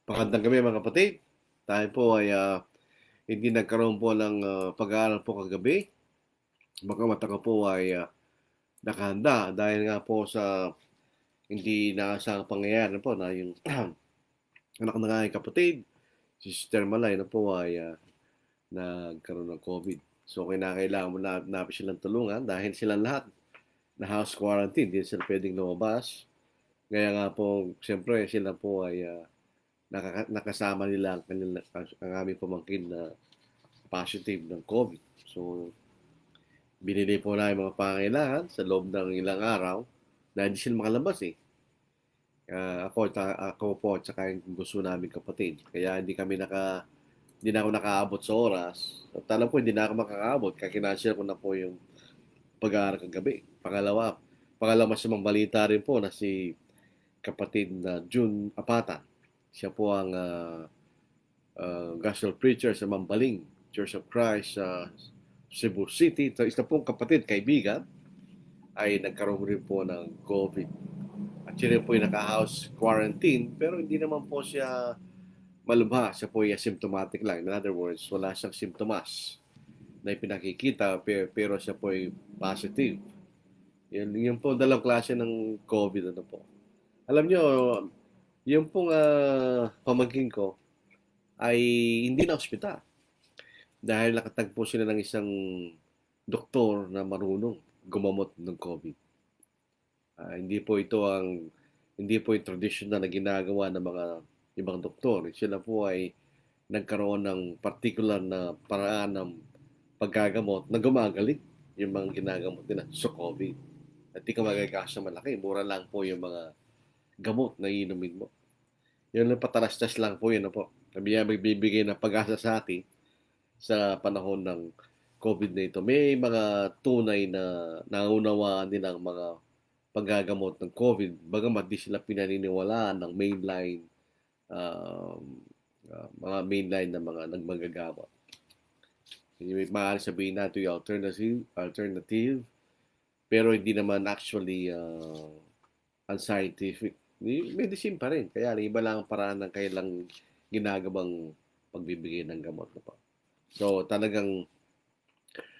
Magandang gabi mga kapatid. Tayo po ay hindi nagkaroon po ng pag-aaral po kagabi. Bagamat ako po ay nakahanda dahil nga po sa hindi inaasahang pangyayari po na yung anak ng aking kapatid, si Sister Malay na po ay nagkaroon ng COVID. So kinakailangan mo na namin silang tulungan dahil silang lahat na house quarantine, hindi sila pwedeng lumabas. Kaya nga po, siyempre sila po ay nakasama nila ang aming pamangkin na positive ng COVID. So, binili po na yung mga pangailangan sa loob ng ilang araw na hindi sila makalabas eh. Ako po at saka yung gusto namin kapatid. Kaya hindi na ako nakaabot sa oras. At alam ko hindi na ako makakaabot kaya kinashare ko na po yung pag-aaral kagabi. Pangalawa sa mga balita rin po na si kapatid na June Apata. Siya po ang gospel preacher sa Mambaling Church of Christ sa Cebu City. So, isa pong kapatid, kaibigan, ay nagkaroon rin po ng COVID. At siya rin po ay naka-house quarantine, pero hindi naman po siya malubha. Siya po ay asymptomatic lang. In other words, wala siyang simptomas na ipinakikita, pero siya po ay positive. Yun po dalawang klase ng COVID. Ano po. Alam nyo, yung pong pamangkin ko ay hindi na ospital dahil nakatagpo sila ng isang doktor na marunong gumamot ng COVID. Hindi po ito hindi po yung traditional na ginagawa ng mga ibang doktor. Sila po ay nagkaroon ng particular na paraan ng paggagamot na gumagaling yung mga ginagamot nila sa COVID. At di ka magagasya malaki. Mura lang po yung mga gamot na inumin mo. Yun lang patalastas lang po yun po. Sabi niya magbibigay ng pag-asa sa atin sa panahon ng COVID na ito. May mga tunay na naunawaan nilang mga paggagamot ng COVID. Bagamat di sila pinaniniwalaan ng mainline mga mainline na mga nagmagagamot. Maaari sabihin natin yung alternative, pero hindi naman actually unscientific. Medicine pa rin. Kaya iba lang ang paraan ng kailang ginagawang pagbibigay ng gamot na pa. So talagang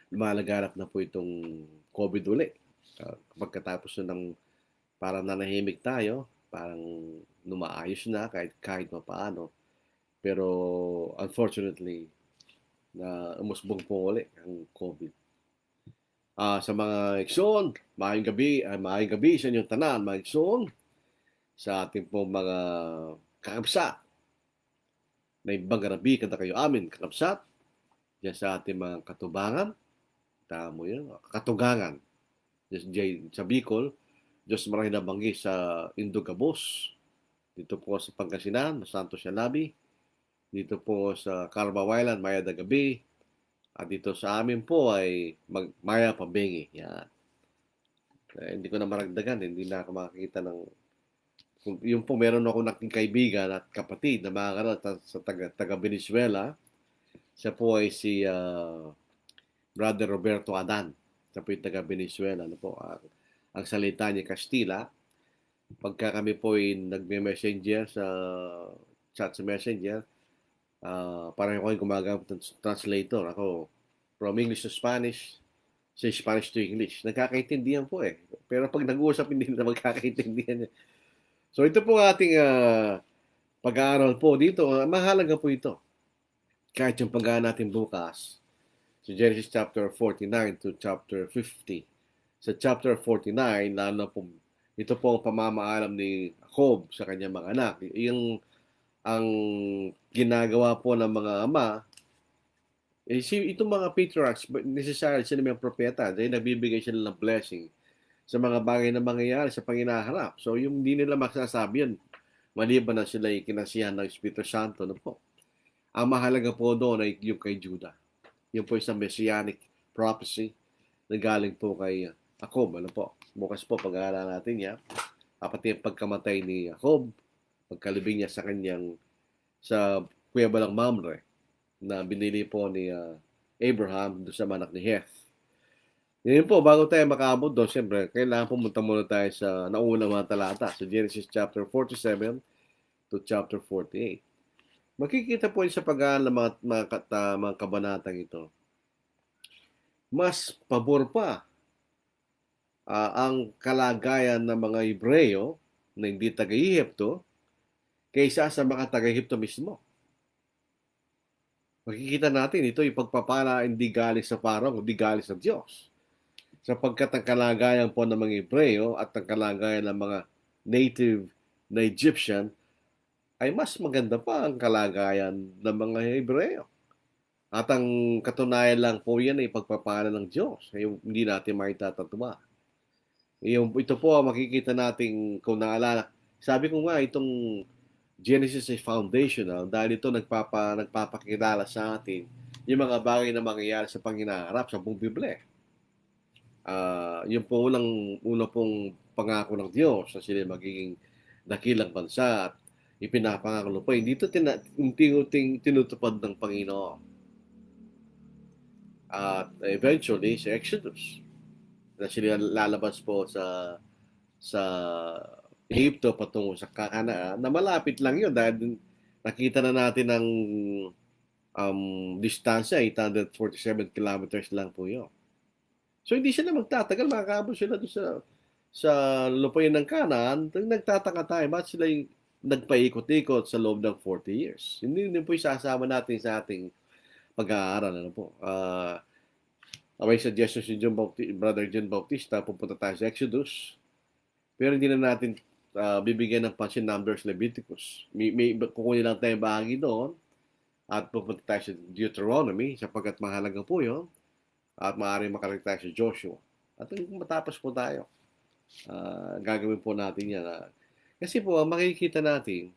lumalaganap na po itong COVID uli. Pagkatapos ng parang nanahimik tayo, parang numaayos na kahit paano. Pero unfortunately, na umusbong po uli ang COVID. Sa mga igsoon, maayong gabi sa inyong tanan, mga igsoon, sa ating pong mga kakabsat, na ibang garabi kada kayo amin kakabsat, diyan sa ating mga katubangan, tamo yun, katugangan, sa Bicol, Diyos marahil nabanggi sa Indogabos, dito po sa Pangasinan, Santos Yalabi, dito po sa Carabao Island, Maya da Gabi, at dito sa amin po ay Maya Pambengi. Yan. Hindi ko na maragdagan, hindi na ako makakita ng yung po meron ako naking kaibigan at kapatid na mga sa taga Venezuela. Siya po ay si Brother Roberto Adan. Siya po yung taga Venezuela. Ano po, ang salita niya Kastila. Pagka kami po ay nagme-messenger sa chat sa messenger, parang ako yung gumagamit ng translator. Ako, from English to Spanish, sa Spanish to English. Nagkakaintindihan po eh. Pero pag nag-uusap, hindi na magkakaintindihan niya. So ito po ating pag-aaral po dito. Mahalaga po ito. Kahit yung pag-aaral natin bukas, sa Genesis chapter 49 to chapter 50. Sa chapter 49, lalo po, ito po ang pamamaalam ni Jacob sa kanyang mga anak. Ang ginagawa po ng mga ama, itong mga patriarchs, necessarily sila may propeta, dahil nagbibigay sila ng blessing sa mga bagay na mangyayari sa panginaharap. So, yung hindi nila masasabi yun, maliban na sila kinasiyahan ng Espiritu Santo. Ano po? Ang mahalaga po doon ay yung kay Judah. Yung po isang messianic prophecy na galing po kay Jacob. Ano po? Bukas po pag-aaralan natin yan. Pati yung pagkamatay ni Jacob, pagkalibing niya sa kuweba ng Mamre na binili po ni Abraham doon sa manak ni Heth. Ngayon po, bago tayo makaabot doon, siyempre, kailangan pumunta muna tayo sa naunang mga talata, sa Genesis chapter 47 to chapter 48. Makikita po yun sa pag-aaral ng mga kabanatang ito. Mas pabor pa ang kalagayan ng mga Hebreyo na hindi taga-Ehipto kaysa sa mga taga-Ehipto mismo. Makikita natin ito yung pagpapala hindi galing sa Parang, hindi galing sa Diyos. Sapagkat ang kalagayan po ng mga Hebreyo at ang kalagayan ng mga native na Egyptian ay mas maganda pa ang kalagayan ng mga Hebreyo. At ang katunayan lang po yan ay pagpapala ng Diyos. Hindi natin maitatatuma. Ito po makikita natin kung naalala. Sabi ko nga itong Genesis is foundational dahil ito nagpapakilala sa atin yung mga bagay na mangyayari sa panghinaharap sa buong Biblia. Yung po una pong pangako ng Diyos na sila magiging dakilang bansa at ipinapangako pa. Hindi ito unti-unting tinutupad ng Panginoon. At eventually, sa Exodus, na sila lalabas po sa Egypto patungo sa Canaan, na malapit lang yun dahil nakita na natin ang distansya, 847 kilometers lang po yun. So hindi sila magtatagal, makakaabot sila doon sa lupain ng Canaan. Nagtataka tayo, bakit sila yung nagpaikot-ikot sa loob ng 40 years? Hindi po isasama natin sa ating pag-aaral. Ano po? May suggestion si Brother John Bautista, pupunta tayo sa Exodus. Pero hindi na natin bibigyan ng pansin Numbers, Leviticus. May kukunin lang tayong bahagi doon at pupunta tayo sa Deuteronomy sapagkat mahalaga po yun at maaaring makarating tayo sa Joshua. At matapos po tayo, gagawin po natin yan. Kasi po, makikita natin,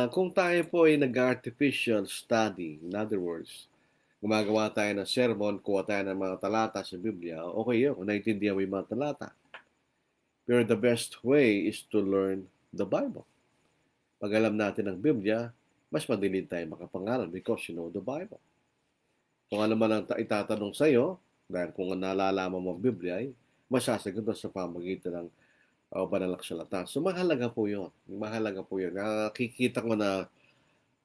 kung tayo po ay nag-artificial study, in other words, gumagawa tayo ng sermon, kuha tayo ng mga talata sa Biblia, okay yun, kung naintindihan mo yung mga talata. Pero the best way is to learn the Bible. Pag alam natin ang Biblia, mas madali tayo makapangaral because you know the Bible. Kung ano man ang itatanong sa iyo, dahil kung nalalaman mo ang Biblia, ay masasagot sa pamagitan ng banal na kasulatan. So mahalaga po yun. Mahalaga po yun. Nakikita ko na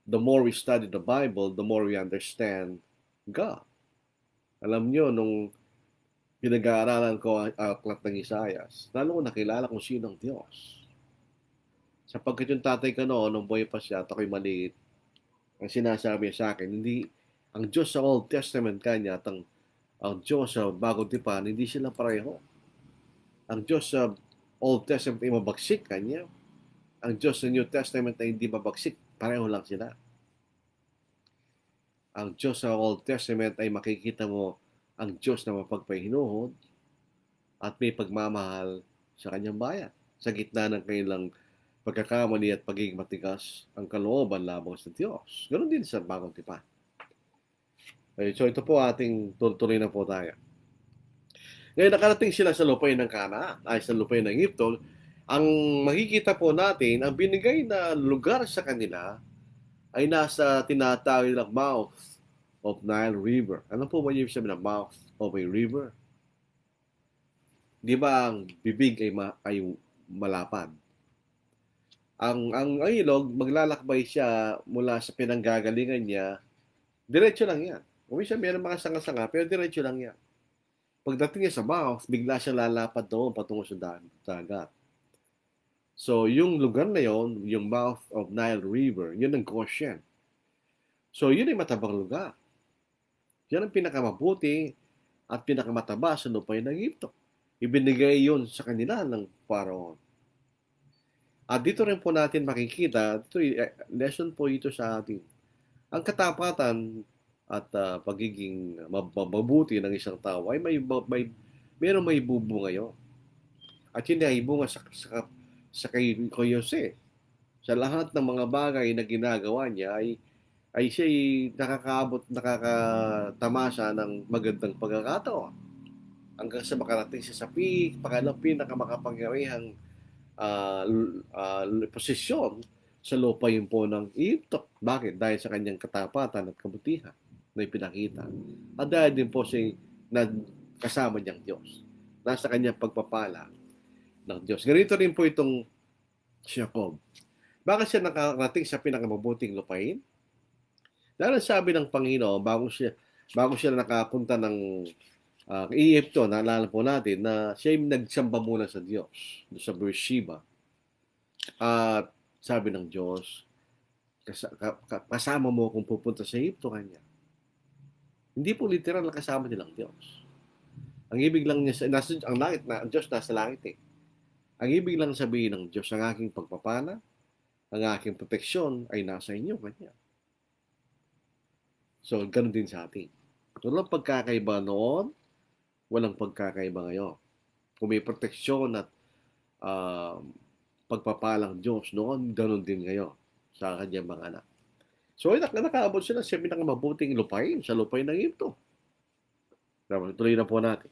the more we study the Bible, the more we understand God. Alam nyo, nung pinag-aaralan ko ang aklat ng Isaias, lalo ko nakilala kung sino ang Diyos. Sapagkat yung tatay ko noon, nung buhay pa siya at ako'y maliit, ang sinasabi sa akin, hindi, ang Diyos sa Old Testament kanya at ang Diyos sa Bagong Tipan, hindi sila pareho. Ang Diyos sa Old Testament ay mabagsik kanya. Ang Diyos sa New Testament ay hindi mabagsik. Pareho lang sila. Ang Diyos sa Old Testament ay makikita mo ang Diyos na mapagpahinuhod at may pagmamahal sa kanyang bayan. Sa gitna ng kanilang pagkakamali at pagiging matigas ang kalooban labang sa Diyos. Ganon din sa Bagong Tipan. So ito po ating tuloy na po tayo. Ngayon nakarating sila sa lupain ng Canaan, ay sa lupain ng Egypto. Ang makikita po natin, ang binigay na lugar sa kanila ay nasa tinatawag ng mouth of Nile River. Ano po ba yung sabi ng mouth of a river? Di ba ang bibig ay malapad? Ang ilog, maglalakbay siya mula sa pinanggagalingan niya, diretso lang yan. Umisa meron mga sanga-sanga, pero diretso lang yan. Pagdating niya sa mouth, bigla siya lalapad doon patungo sa dagat. So, yung lugar na yon, yung mouth of Nile River, yun ang Goshen. So, yun ay matabang lugar. Yan ang pinakamabuti at pinakamataba sa lupain ng Egypto. Ibinigay yun sa kanila ng Pharaoh. At dito rin po natin makikita, lesson po ito sa atin. Ang katapatan at pagiging mabuti ng isang tao ay mayroong may bubunga yun. At yun ay bunga sa kay Jose. Sa lahat ng mga bagay na ginagawa niya ay siya nakakatamasa ng magandang pagkakataon. Hanggang sa makarating siya sa pinakamakapangyarihang posisyon sa lupain po ng Egypto. Bakit? Dahil sa kanyang katapatan at kabutihan na ipinakita. At dahil din po siya kasama niyang Diyos. Nasa kanyang pagpapala ng Diyos. Ganito rin po itong Jacob. Bakit siya nakarating sa pinakamabuting lupain? Dahil sabi ng Panginoon, bago siya nakapunta ng Egypto, naalala po natin na siya ay nagsamba muna sa Diyos, sa Beersheba. At sabi ng Diyos, kasama mo kung pupunta sa Egypto kanya. Hindi po literal na kasama nilang Diyos. Ang ibig lang niya, ang langit na, ang Diyos nasa langit eh. Ang ibig lang sabihin ng Diyos, ang aking pagpapala, ang aking proteksyon ay nasa inyo kanya. So, ganun din sa atin. Walang pagkakaiba noon, walang pagkakaiba ngayon. Kung may proteksyon at pagpapalang Diyos noon, ganun din ngayon sa kanyang mga anak. So, nakaabot sila sa pinakamabuting lupain, sa lupain ng Egypto. Tuloy na po natin.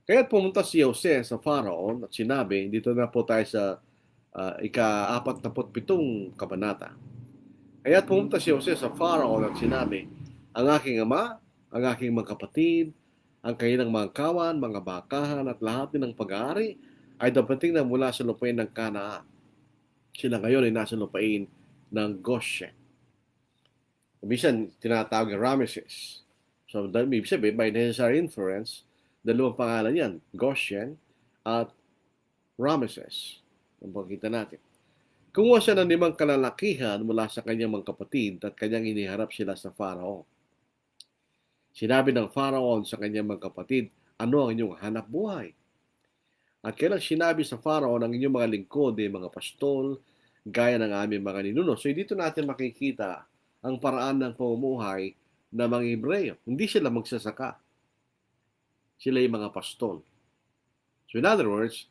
Kaya pumunta si Jose sa Pharaon at sinabi, dito na po tayo sa ika-47 kabanata. Kaya pumunta si Jose sa Pharaon at sinabi, ang aking ama, ang aking mga kapatid, ang kanilang mga kawan, mga bakahan at lahat ng pag-aari ay dapating na mula sa lupain ng Kanaan. Sila ngayon ay nasa lupain ng Goshen. Minsan, tinatawag ng Ramesses. So, ibig sabihin, by necessary inference, dalawang pangalan yan, Goshen at Ramesses. Ang pagkita natin. Kumuha siya ng 5 kalalakihan mula sa kanyang mga kapatid at kanyang iniharap sila sa Pharaoh. Sinabi ng Pharaoh sa kanyang mga kapatid, ano ang inyong hanap buhay? At kailang sinabi sa Pharaoh ang inyong mga lingkod ay mga pastol, gaya ng aming mga ninuno. So dito natin makikita ang paraan ng pamumuhay ng mga Hebreyo. Hindi sila magsasaka. Sila ay mga pastol. So in other words,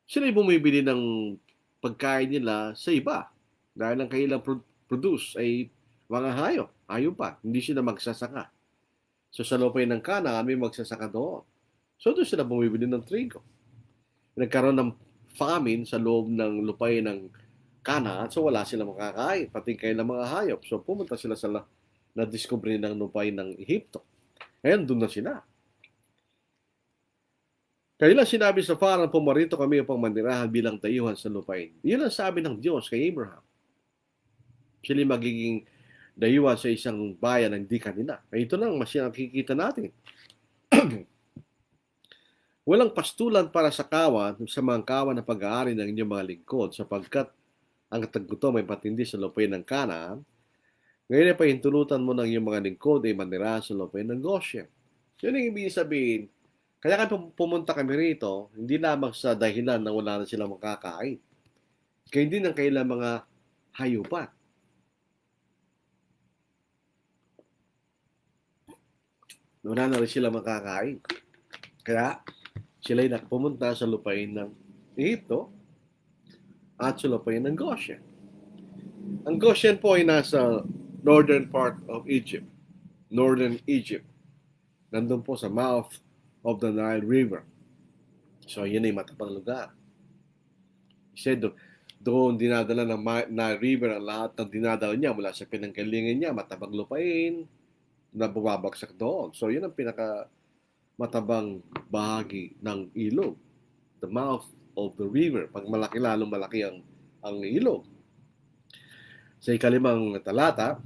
sila ay bumibili ng pagkain nila sa iba. Dahil ang kailang produce ay mga hayop. Hayop pa. Hindi sila magsasaka. So sa lupain ng Kanaan, may magsasaka doon. So doon sila bumibili ng trigo. Nagkaroon ng famine sa loob ng lupain ng Kanaan, so wala sila makakain, pati kailang mga hayop. So pumunta sila sa na-discover ng lupain ng Ehipto. Ngayon, doon na sila. Kailan sinabi sa Pharaoh, pumarito kami upang manirahan bilang dayuhan sa lupain. Yun ang sabi ng Diyos kay Abraham. Sila magiging dayuhan sa isang bayan ng di kanila. Ito lang mas nakikita natin. Walang pastulan para sa kawan, sa mga kawan na pag-aari ng inyong mga lingkod, sapagkat ang taggutom ay patindi sa lupain ng Kanaan. Ngayon ay pahintulutan mo ng iyong mga lingkod ay manirahan sa lupain ng Goshen. Yun ang ibig sabihin. Kaya pumunta kami rito, hindi lamang sa dahilan na wala na silang makakain. Kaya hindi ng kailang mga hayupan. Wala na rin silang makakain. Kaya sila ay pumunta sa lupain ng Egypto at sa lupain ng Goshen. Ang Goshen po ay nasa northern part of Egypt. Northern Egypt. Nandun po sa mouth of the Nile River. So, yun ay matapang lugar. Kasi doon dinadala ng Nile River ang lahat ng dinadala niya mula sa pinanggalingan niya, matabang lupain na bumabagsak doon. So, yun ang pinaka matabang bahagi ng ilog. The mouth of the river. Pag malaki, lalong malaki ang ilog. Sa 5 talata,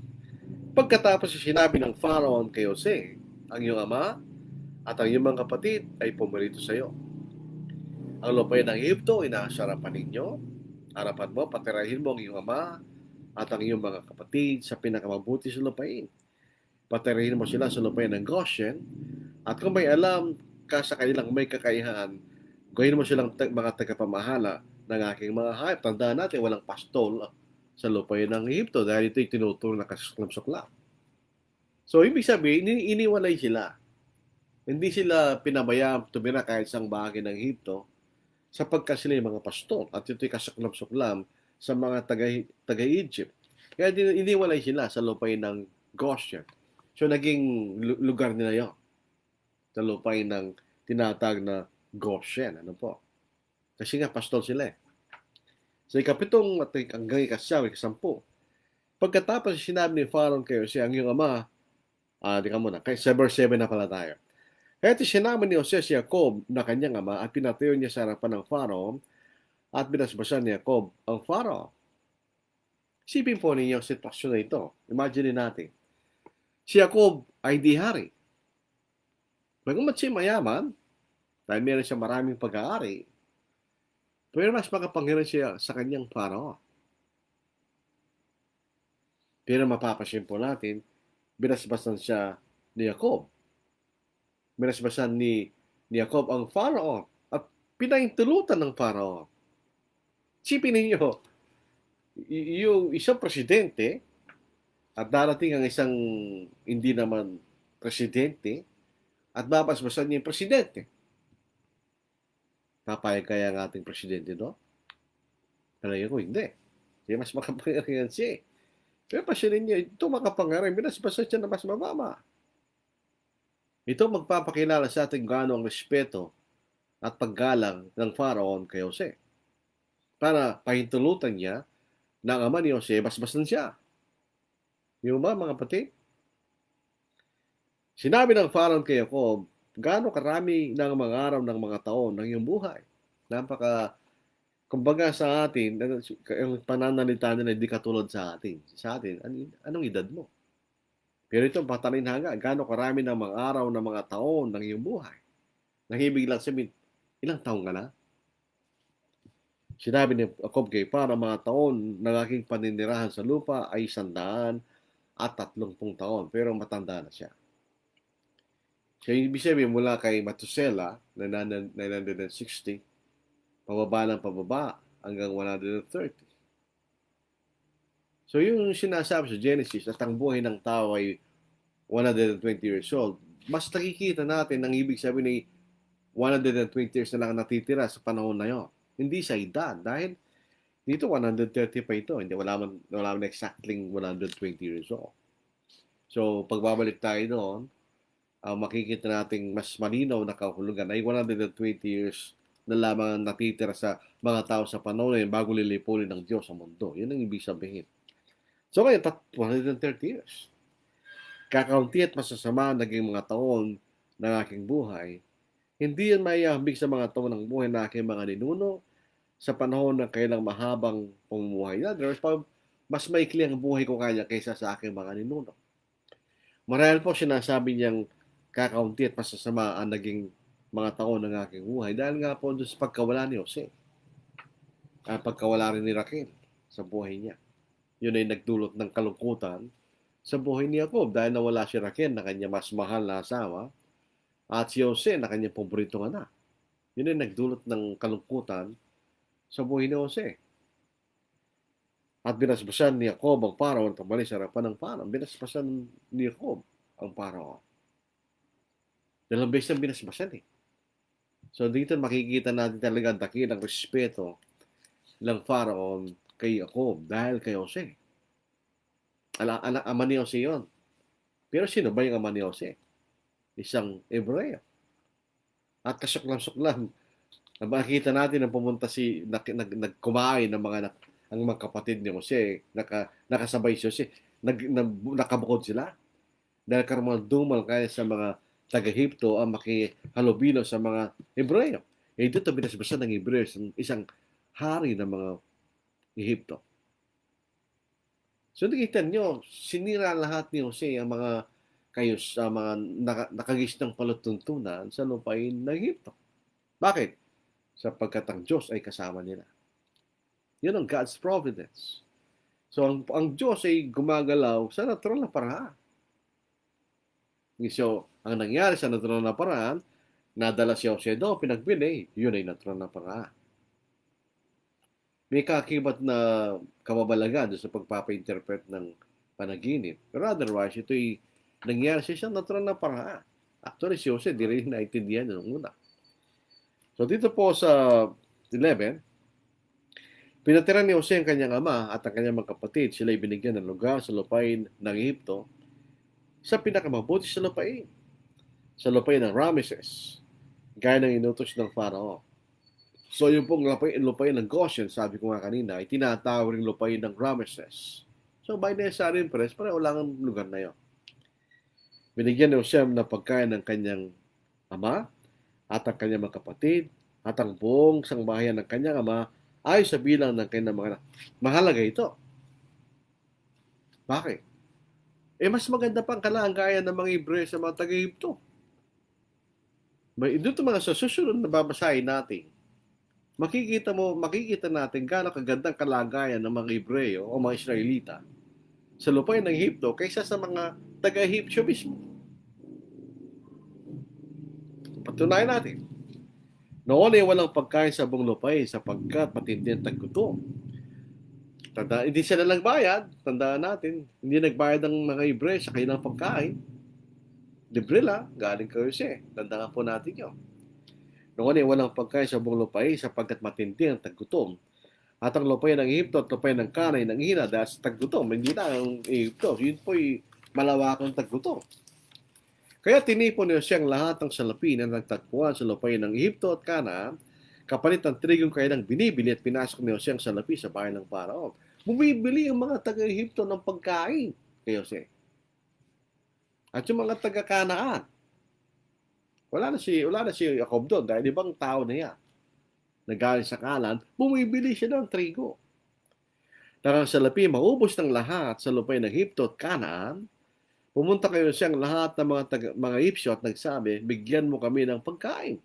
pagkatapos sinabi ng Pharaoh kay Jose, ang iyong ama at ang iyong mga kapatid ay pumarito sa iyo. Ang lupain ng Egypto ay nasa harapan ninyo. Harapan mo, patirahin mo ang iyong ama at ang iyong mga kapatid sa pinakamabuti sa lupain. Patirahin mo sila sa lupain ng Goshen. At kung may alam ka sa kanilang may kakayahan, gawin mo silang mga tagapamahala ng aking mga hayop. Tandaan natin, walang pastol sa lupain ng Egypto dahil ito'y tinuturo na kasuklam-suklam. So, ibig sabihin, iniwalay sila. Hindi sila pinabayaan tumira kahit isang bahagi ng Egypto sapagkat sila yung mga pastol at ito'y kasuklam-suklam sa mga taga-Egypt. Kaya iniwalay sila sa lupain ng Goshen. So, naging lugar nila yun. Sa lupain ng tinatag na Goshen. Ano po? Kasi nga, pastol sila eh. Sa 7 hanggang 10, pagkatapos sinabi ni Pharaoh kay Jose, ang iyong ama, tika muna, kay verse 7 na pala tayo. Kaya sinama ni Jose si Jacob na kanyang ama at pinatayo niya sa harapan ng Pharaoh at binasbasan ni Jacob ang Pharaoh. Isipin po ninyo ang sitwasyon na ito. Imagine natin. Si Jacob ay di hari. Bagamat siya mayaman, dahil meron siya maraming pag-aari, pero mas makapangyarihan siya sa kanyang Pharaoh. Pero mapapasin po natin, binasbasan siya ni Jacob. Binasbasan ni Jacob ang Pharaoh at pinahintulutan ng Pharaoh. Sipin ninyo, yung isang presidente at darating ang isang hindi naman presidente at babasbasan niya yung presidente. Papayag kaya ang ating presidente, no? Palagay ko, hindi. Kaya mas makapangyarihan siya. Pero pasilin niya, ito makapangyarihan, binasbasan siya na mas mababa. Ito magpapakilala sa ating gaano ang respeto at paggalang ng Pharaoh kay Jose. Para pahintulutan niya na ang ama ni Jose, basbasan siya. Yung ba, mga kapatid? Sinabi ng Pharaoh kay Jacob, gaano karami ng mga araw ng mga taon ng iyong buhay. Kumbaga sa atin, yung pananalita nila hindi katulad sa atin. Sa atin, anong edad mo? Pero ito, patalinhaga, gaano karami ng mga araw ng mga taon ng iyong buhay. Nang ibig lang sabihin, ilang taon ka na? Sinabi ni Jacob kay para mga taon ng aking paninirahan sa lupa ay 130 taon. Pero matanda na siya. So, ibig sabihin mula kay Matusela na 960, pababa ng pababa hanggang 130. So, yung sinasabi sa Genesis at ang buhay ng tao ay 120 years old, mas nakikita natin ang ibig sabihin ay 120 years na lang natitira sa panahon na yun. Hindi sa edad. Dahil dito 130 pa ito. Wala man exactly 120 years old. So, pagbabalik tayo doon, makikita natin mas malinaw na kahulugan ay 120 years na lamang natitira sa mga tao sa panahon na yun bago lilipunin ng Diyos sa mundo. Yun ang ibig sabihin. So, ngayon, 130 years. Kakaunti at masasama naging mga taon ng aking buhay. Hindi yan maiambig sa mga taon ng buhay na aking mga ninuno sa panahon ng kailang mahabang pamumuhay. Mas maikli ang buhay ko kanya kaysa sa aking mga ninuno. Marahil po sinasabi niyang kakaunti at masasama ang naging mga taon ng aking buhay dahil nga po doon sa pagkawala ni Jose. Pagkawala rin ni Raquel sa buhay niya. Yun ay nagdulot ng kalungkutan sa buhay ni Jacob dahil nawala si Raquel na kanya mas mahal na asawa at si Jose na kanyang paboritong anak. Yun ay nagdulot ng kalungkutan sa buhay ni Jose. At binasbasan ni Jacob ang Pharaoh at tumalis sa harapan ng Pharaoh. Binasbasan ni Jacob ang Pharaoh. Dalawang beses ang binasbasan eh. So dito makikita natin talaga ang dakilang respeto ng Pharaoh kay Jacob dahil kay Jose. Ama ni Jose yun. Pero sino ba yung ama ni Jose? Isang Hebreo. At kasuklam-suklam, nakita natin na pumunta nagkumain ng ang mga kapatid ni Jose, nakasabay si Jose, nakabukod sila. Dahil karumal-dumal kaya sa mga taga-Ehipto ang makihalubilo sa mga Hebreo. Dito binasbasan ng Hebreo isang hari ng mga Ehipto. So nakita nyo, sinira lahat ni Jose ang mga nakagisnang palatuntunan sa lupain ng Ehipto. Bakit? Sapagkat ang Diyos ay kasama nila. Yan ang God's providence. So ang Diyos ay gumagalaw sa natural na paraan. So, ang nangyari sa natural na paraan, nadala si Jose doon, pinagbili, yun ay natural na paraan. May kakibat na kamabalagan sa pagpapa-interpret ng panaginip. Pero otherwise, ito ay nangyari sa isang natural na paraan. Actually, si Jose, di rin naintindihan yun muna. So, dito po sa 11, pinatira ni Jose ang kanyang ama at ang kanyang mga kapatid. Sila ay binigyan ng lugar sa lupain ng Ehipto sa pinakamabuti sa lupain ng Ramesses, gaya ng inutos ng Pharaoh. So yung pong lupain ng Goshen, sabi ko nga kanina, ay tinatawag ring lupain ng Ramesses. So by necessary press, pareho lang ang lugar na yun. Binigyan ni Jose ng pagkain ng kanyang ama at ang kanyang mga kapatid at ang buong sangbahayan ng kanyang ama ay sa bilang ng kanyang mga anak. Mahalaga ito. Bakit? Mas maganda pang kalagayan ng mga Hebreo sa mga taga-Ehipto. Dito mga sa susunod na babasahin natin, makikita natin gaano kagandang kalagayan ng mga Hebreo o mga Israelita sa lupain ng Ehipto kaysa sa mga taga-Ehipto mismo. Patunayan natin. Noon ay walang pagkain sa buong lupain sapagkat matindi ang taggutom. Hindi sila nagbayad. Tandaan natin, hindi nagbayad ang mga Hebreo sa kanilang pagkain. Libre lang, galing kay Jose. Tandaan po natin yun. Noon ay walang pagkain sa buong lupain sapagkat matindi ang taggutom. At ang lupain ng Ehipto at lupain ng Kanay ng hina dahil sa taggutom. Hindi na ang Ehipto. Yun po'y malawakang taggutom. Kaya tinipon niyo siyang lahat ng salapi na nagtagpuan sa lupain ng Ehipto at Kanaan, kapalit ng trigong kailang binibili at pinasok niyo siyang salapi sa bahay ng Paraon. Bumibili ang mga taga-Ehipto ng pagkain kay Jose. At yung mga taga-Kanaan, wala na si Jacob doon dahil ibang tao na yan. Nagaling sa Kanan, bumibili siya ng trigo. Nang ang salapi maubos ng lahat sa lupain ng Ehipto at Kanaan, pumunta kayo siyang lahat ng mga Ehipsyo at nagsabi, bigyan mo kami ng pagkain.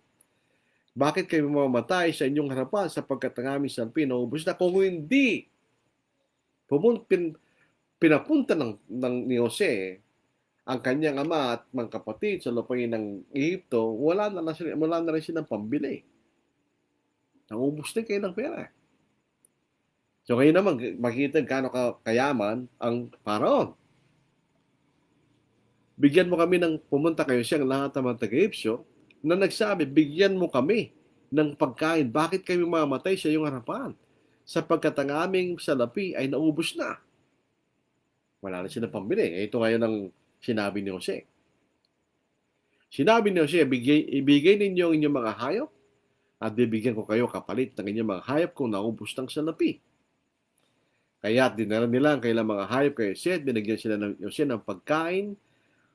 Bakit kayo mamamatay sa inyong harapan sapagkat ang aming salapi naubos na? Kung hindi, pinapunta ni Jose ang kanyang ama at mga kapatid sa lupain ng Ehipto, wala na rin silang pambili. Naubos din kayo ng pera. So kayo naman, makita gaano kayaman ang Paraon. Bigyan mo kami pumunta kayo siyang lahat ng mga taga-Ehipsyo na nagsabi, bigyan mo kami ng pagkain. Bakit kami mamatay sa iyong harapan? Sapagkat ang aming salapi ay naubos na. Wala na silang pambili. Ito ngayon ang sinabi ni Jose. Sinabi ni Jose, ibigay ninyo ang inyong mga hayop at bibigyan ko kayo kapalit ng inyong mga hayop kung naubos ng salapi. Kaya dinala nila ang kailang mga hayop kay Jose at binigyan sila ng Jose ng pagkain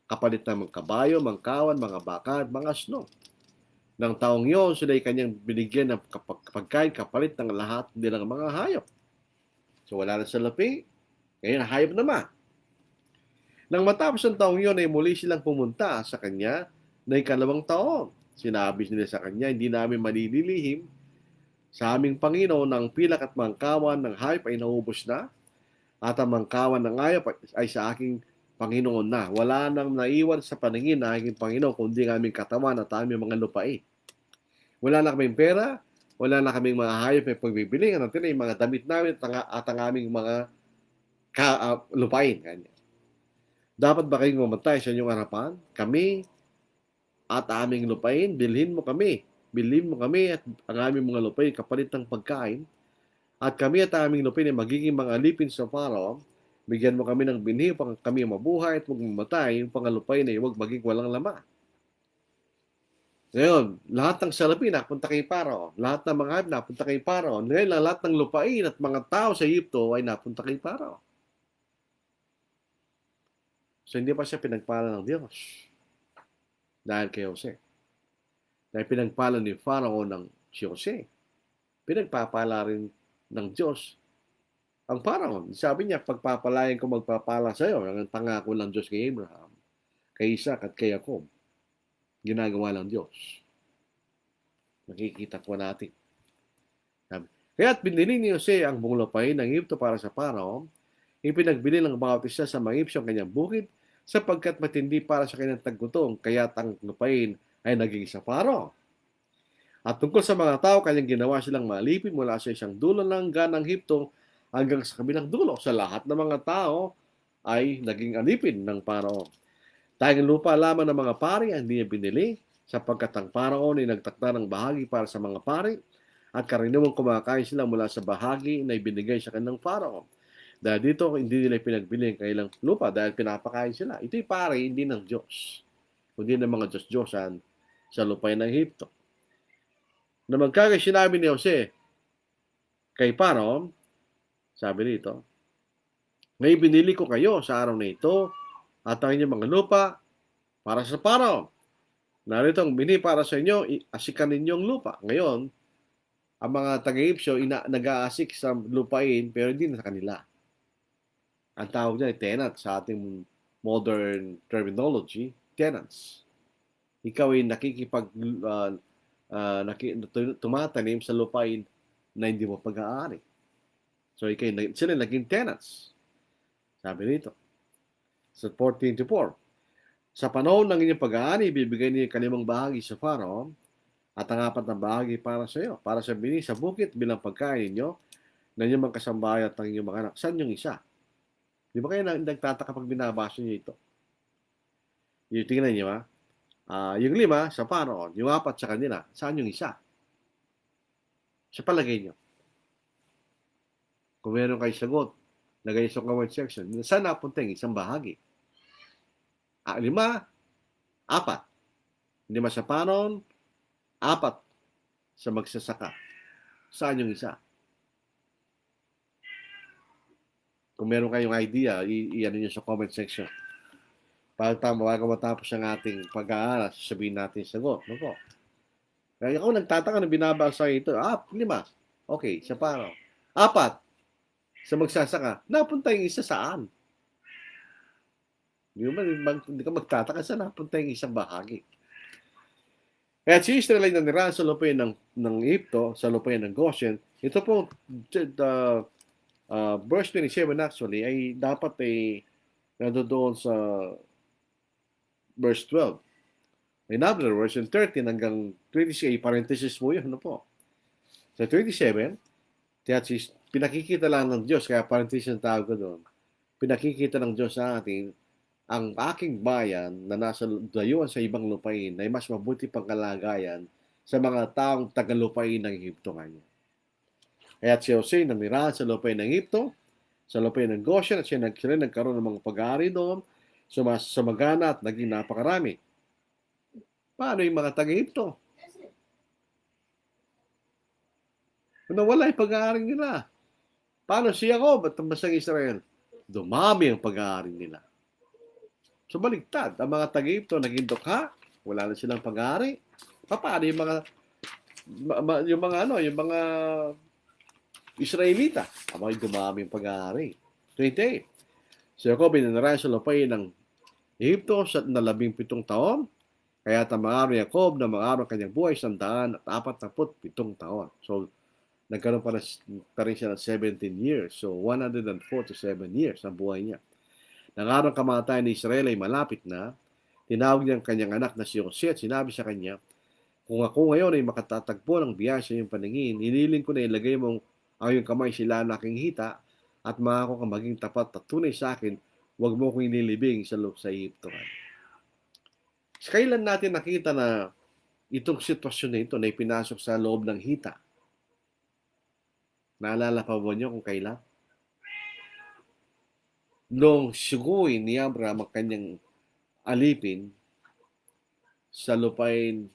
kapalit ng mga kabayo, mga kawan, mga baka at mga asno. Nang taong yun, sila ay kanyang binigyan ng pagkain kapalit ng lahat nilang mga hayop. So wala na salapi, ngayon hayop naman. Nang matapos ang taong yun, ay muli silang pumunta sa kanya na ikalawang taon. Sinabi nila sa kanya, hindi namin malililihim sa aming Panginoon ng pilak at mangkawan ng hayop ay naubos na at ang mangkawan ng hayop ay sa aking Panginoon na. Wala nang naiwan sa paningin na aking Panginoon kundi ang aming katawan at aming mga lupain. Wala na kaming pera, wala na kaming mga hayop may pagbibili, ang mga damit namin at ang aming mga lupain. Kanya. Dapat ba kayong mamatay sa inyong harapan? Kami at aming lupain, bilhin mo kami. Bilhin mo kami at ang aming mga lupain kapalit ng pagkain. At kami at aming lupain ay magiging mga alipin sa Pharaoh. Bigyan mo kami ng binhi upang kami mabuhay at huwag mamatay. Yung pangalupay na huwag maging walang laman. Ngayon, lahat ng salapi napunta kay Pharaoh. Lahat ng mga hayop napunta kay Pharaoh. Ngayon, lahat ng lupain at mga tao sa Egypto ay napunta kay Pharaoh. So, hindi pa siya pinagpala ng Diyos. Dahil kay Jose. Dahil pinagpala ni Pharaoh ng si Jose. Pinagpapala rin ng Diyos ang Pharaoh. Sabi niya, pagpapalayan ko magpapala sa iyo. Ang pangako ng Diyos kay Abraham, kay Isaac at kay Jacob. Ginagawa ng Diyos. Nakikita po natin. Kaya't binili ni Jose ang buong lupain ng Egypto para sa Pharaoh. Ipinagbili ng bawat isa sa mga Egyptyo ang kanyang bukid sapagkat matindi para sa kanyang taggutom. Kaya't ang lupain ay naging sa Pharaoh. At tungkol sa mga tao, kanyang ginawa silang malipin mula sa isang dulo ng ganang Egypto hanggang sa kabilang dulo. Sa lahat ng mga tao ay naging alipin ng Pharaoh. Tayong lupa lamang ng mga pari ang hindi niya binili sapagkat ang Pharaoh ay nagtakda ng bahagi para sa mga pari at karaniwang kumakain sila mula sa bahagi na ibinigay sa kanilang Pharaoh. Dahil dito, hindi nila pinagbili ang kailang lupa dahil pinapakain sila. Ito'y pari, hindi ng Diyos. Kundi ng mga Diyos-Diyosan sa lupain ng Egypto. Na magkagay sinabi ni Jose kay Pharaoh, sabi dito, may binili ko kayo sa araw na ito at ang inyong mga lupa para sa Pharaoh. Narito ang binhi para sa inyo, asikan ninyong lupa. Ngayon, ang mga taga-Egypto nag-aasik sa lupain pero hindi na sa kanila. Ang tawag niya ay tenant sa ating modern terminology, tenants. Ikaw ay tumatanim sa lupain na hindi mo pag-aari. So, sila naging tenants. Sabi nito, sa 14:4, sa panahon ng inyong pag-aari, bibigay niyo kalimang bahagi sa Pharaoh at ang 4 na bahagi para sa iyo, para sa bini sa bukit bilang pagkain ninyo, ng inyong mga kasambahay at ng inyong mga anak. Saan yung isa? Di ba kayo nagtataka pag binabasa niyo ito? Yung tingnan niyo, ha? Yung 5 sa Pharaoh, yung 4 sa kanila. Saan yung isa? Sa palagay niyo. Kung meron kayo sagot, lagay sa comment section. Saan napunta yung isang bahagi? 5, 4. 5 sa Pharaoh, 4 sa magsasaka. Saan yung isa? Kung meron kayong idea, i-ano nyo sa comment section. Bago matapos ang ating pag-aaral, sabihin natin sagot. No po? Kaya ako nagtataka na binabasa ito. 5. Okay, sa Pharaoh. 4 sa magsasaka. Napunta yung isa saan? Hindi ka magtataka saan napunta yung isang bahagi. Kaya si Israel ay nanirahan sa lupain ng Egypto, sa lupain ng Goshen. Ito po, verse 27 actually, ay dapat ay nandoon sa verse 12. In other words, in 13 hanggang 26, parenthesis mo yun, ano po? Sa 27, pinakikita lang ng Diyos, kaya parenthesis ang tawag ko doon, pinakikita ng Diyos sa atin, ang aking bayan na nasa dayuhan sa ibang lupain ay mas mabuti pang kalagayan sa mga taong tagalupain ng Egypto kanya. Kaya si Jose namirahan sa lupain ng Egypto, sa lupain ng Goshen, at siya nagkaroon ng mga pag-aari doon, sumagana at naging napakarami. Paano yung mga taga-Egypto? Nawala yung pag-aari nila. Paano si Jacob at ang basang Israel? Dumami ang pag-aari nila. So baligtad, ang mga taga-Egypto naging dukha, wala na silang pag-aari. Paano yung mga Israelita? Abay dumami ang pag-aari. 28. Si Jacob binanirahan sa lupain ng Egypto sa 17 taon, kaya tamang ni Jacob na mga araw kanyang buhay 147 taon. So nagkaroon pa rin siya ng 17 years. So 147 years ang buhay niya. Nang araw kamatayan ni Israel ay malapit na, tinawag niya ang kanyang anak na si Jose at sinabi sa kanya, kung ako ngayon ay makatatagpo ng biyaya sa iyong paningin, hiniling ko na ilagay mong ang iyong kamay sila na aking hita at makako kang maging tapat at tunay sa akin, huwag mo kong inilibing sa Egypto. Kailan natin nakita na itong sitwasyon na ito na ipinasok sa loob ng hita? Naalala pa ba niyo kung kailan? Nung siguy ni Abraham ang kanyang alipin sa lupain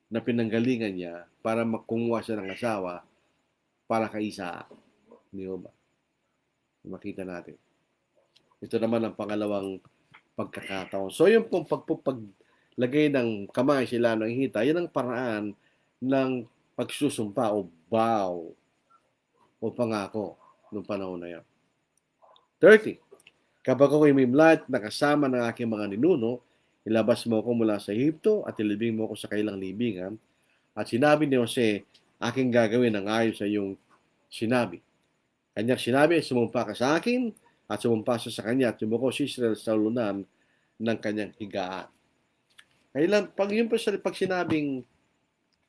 na pinanggalingan niya para makumuha siya ng asawa para kay Isaac. Hindi ba? Makita natin. Ito naman ang pangalawang pagkakataon. So yung paglagay ng kamay sila ng hita, yan ang paraan ng pagsusumpa o vow o pangako noong panahon na yan. 30. Kapag ako'y mimlat na kasama ng aking mga ninuno, ilabas mo ako mula sa Egypto at ilibing mo ako sa kailang libingan. At sinabi ni Jose, aking gagawin ang ayon sa iyong sinabi. Kanyang sinabi, sumumpa ka sa akin at sumumpa siya sa kanya at yumuko si Israel sa lunan ng kanyang higaan. Kailan, pag sinabing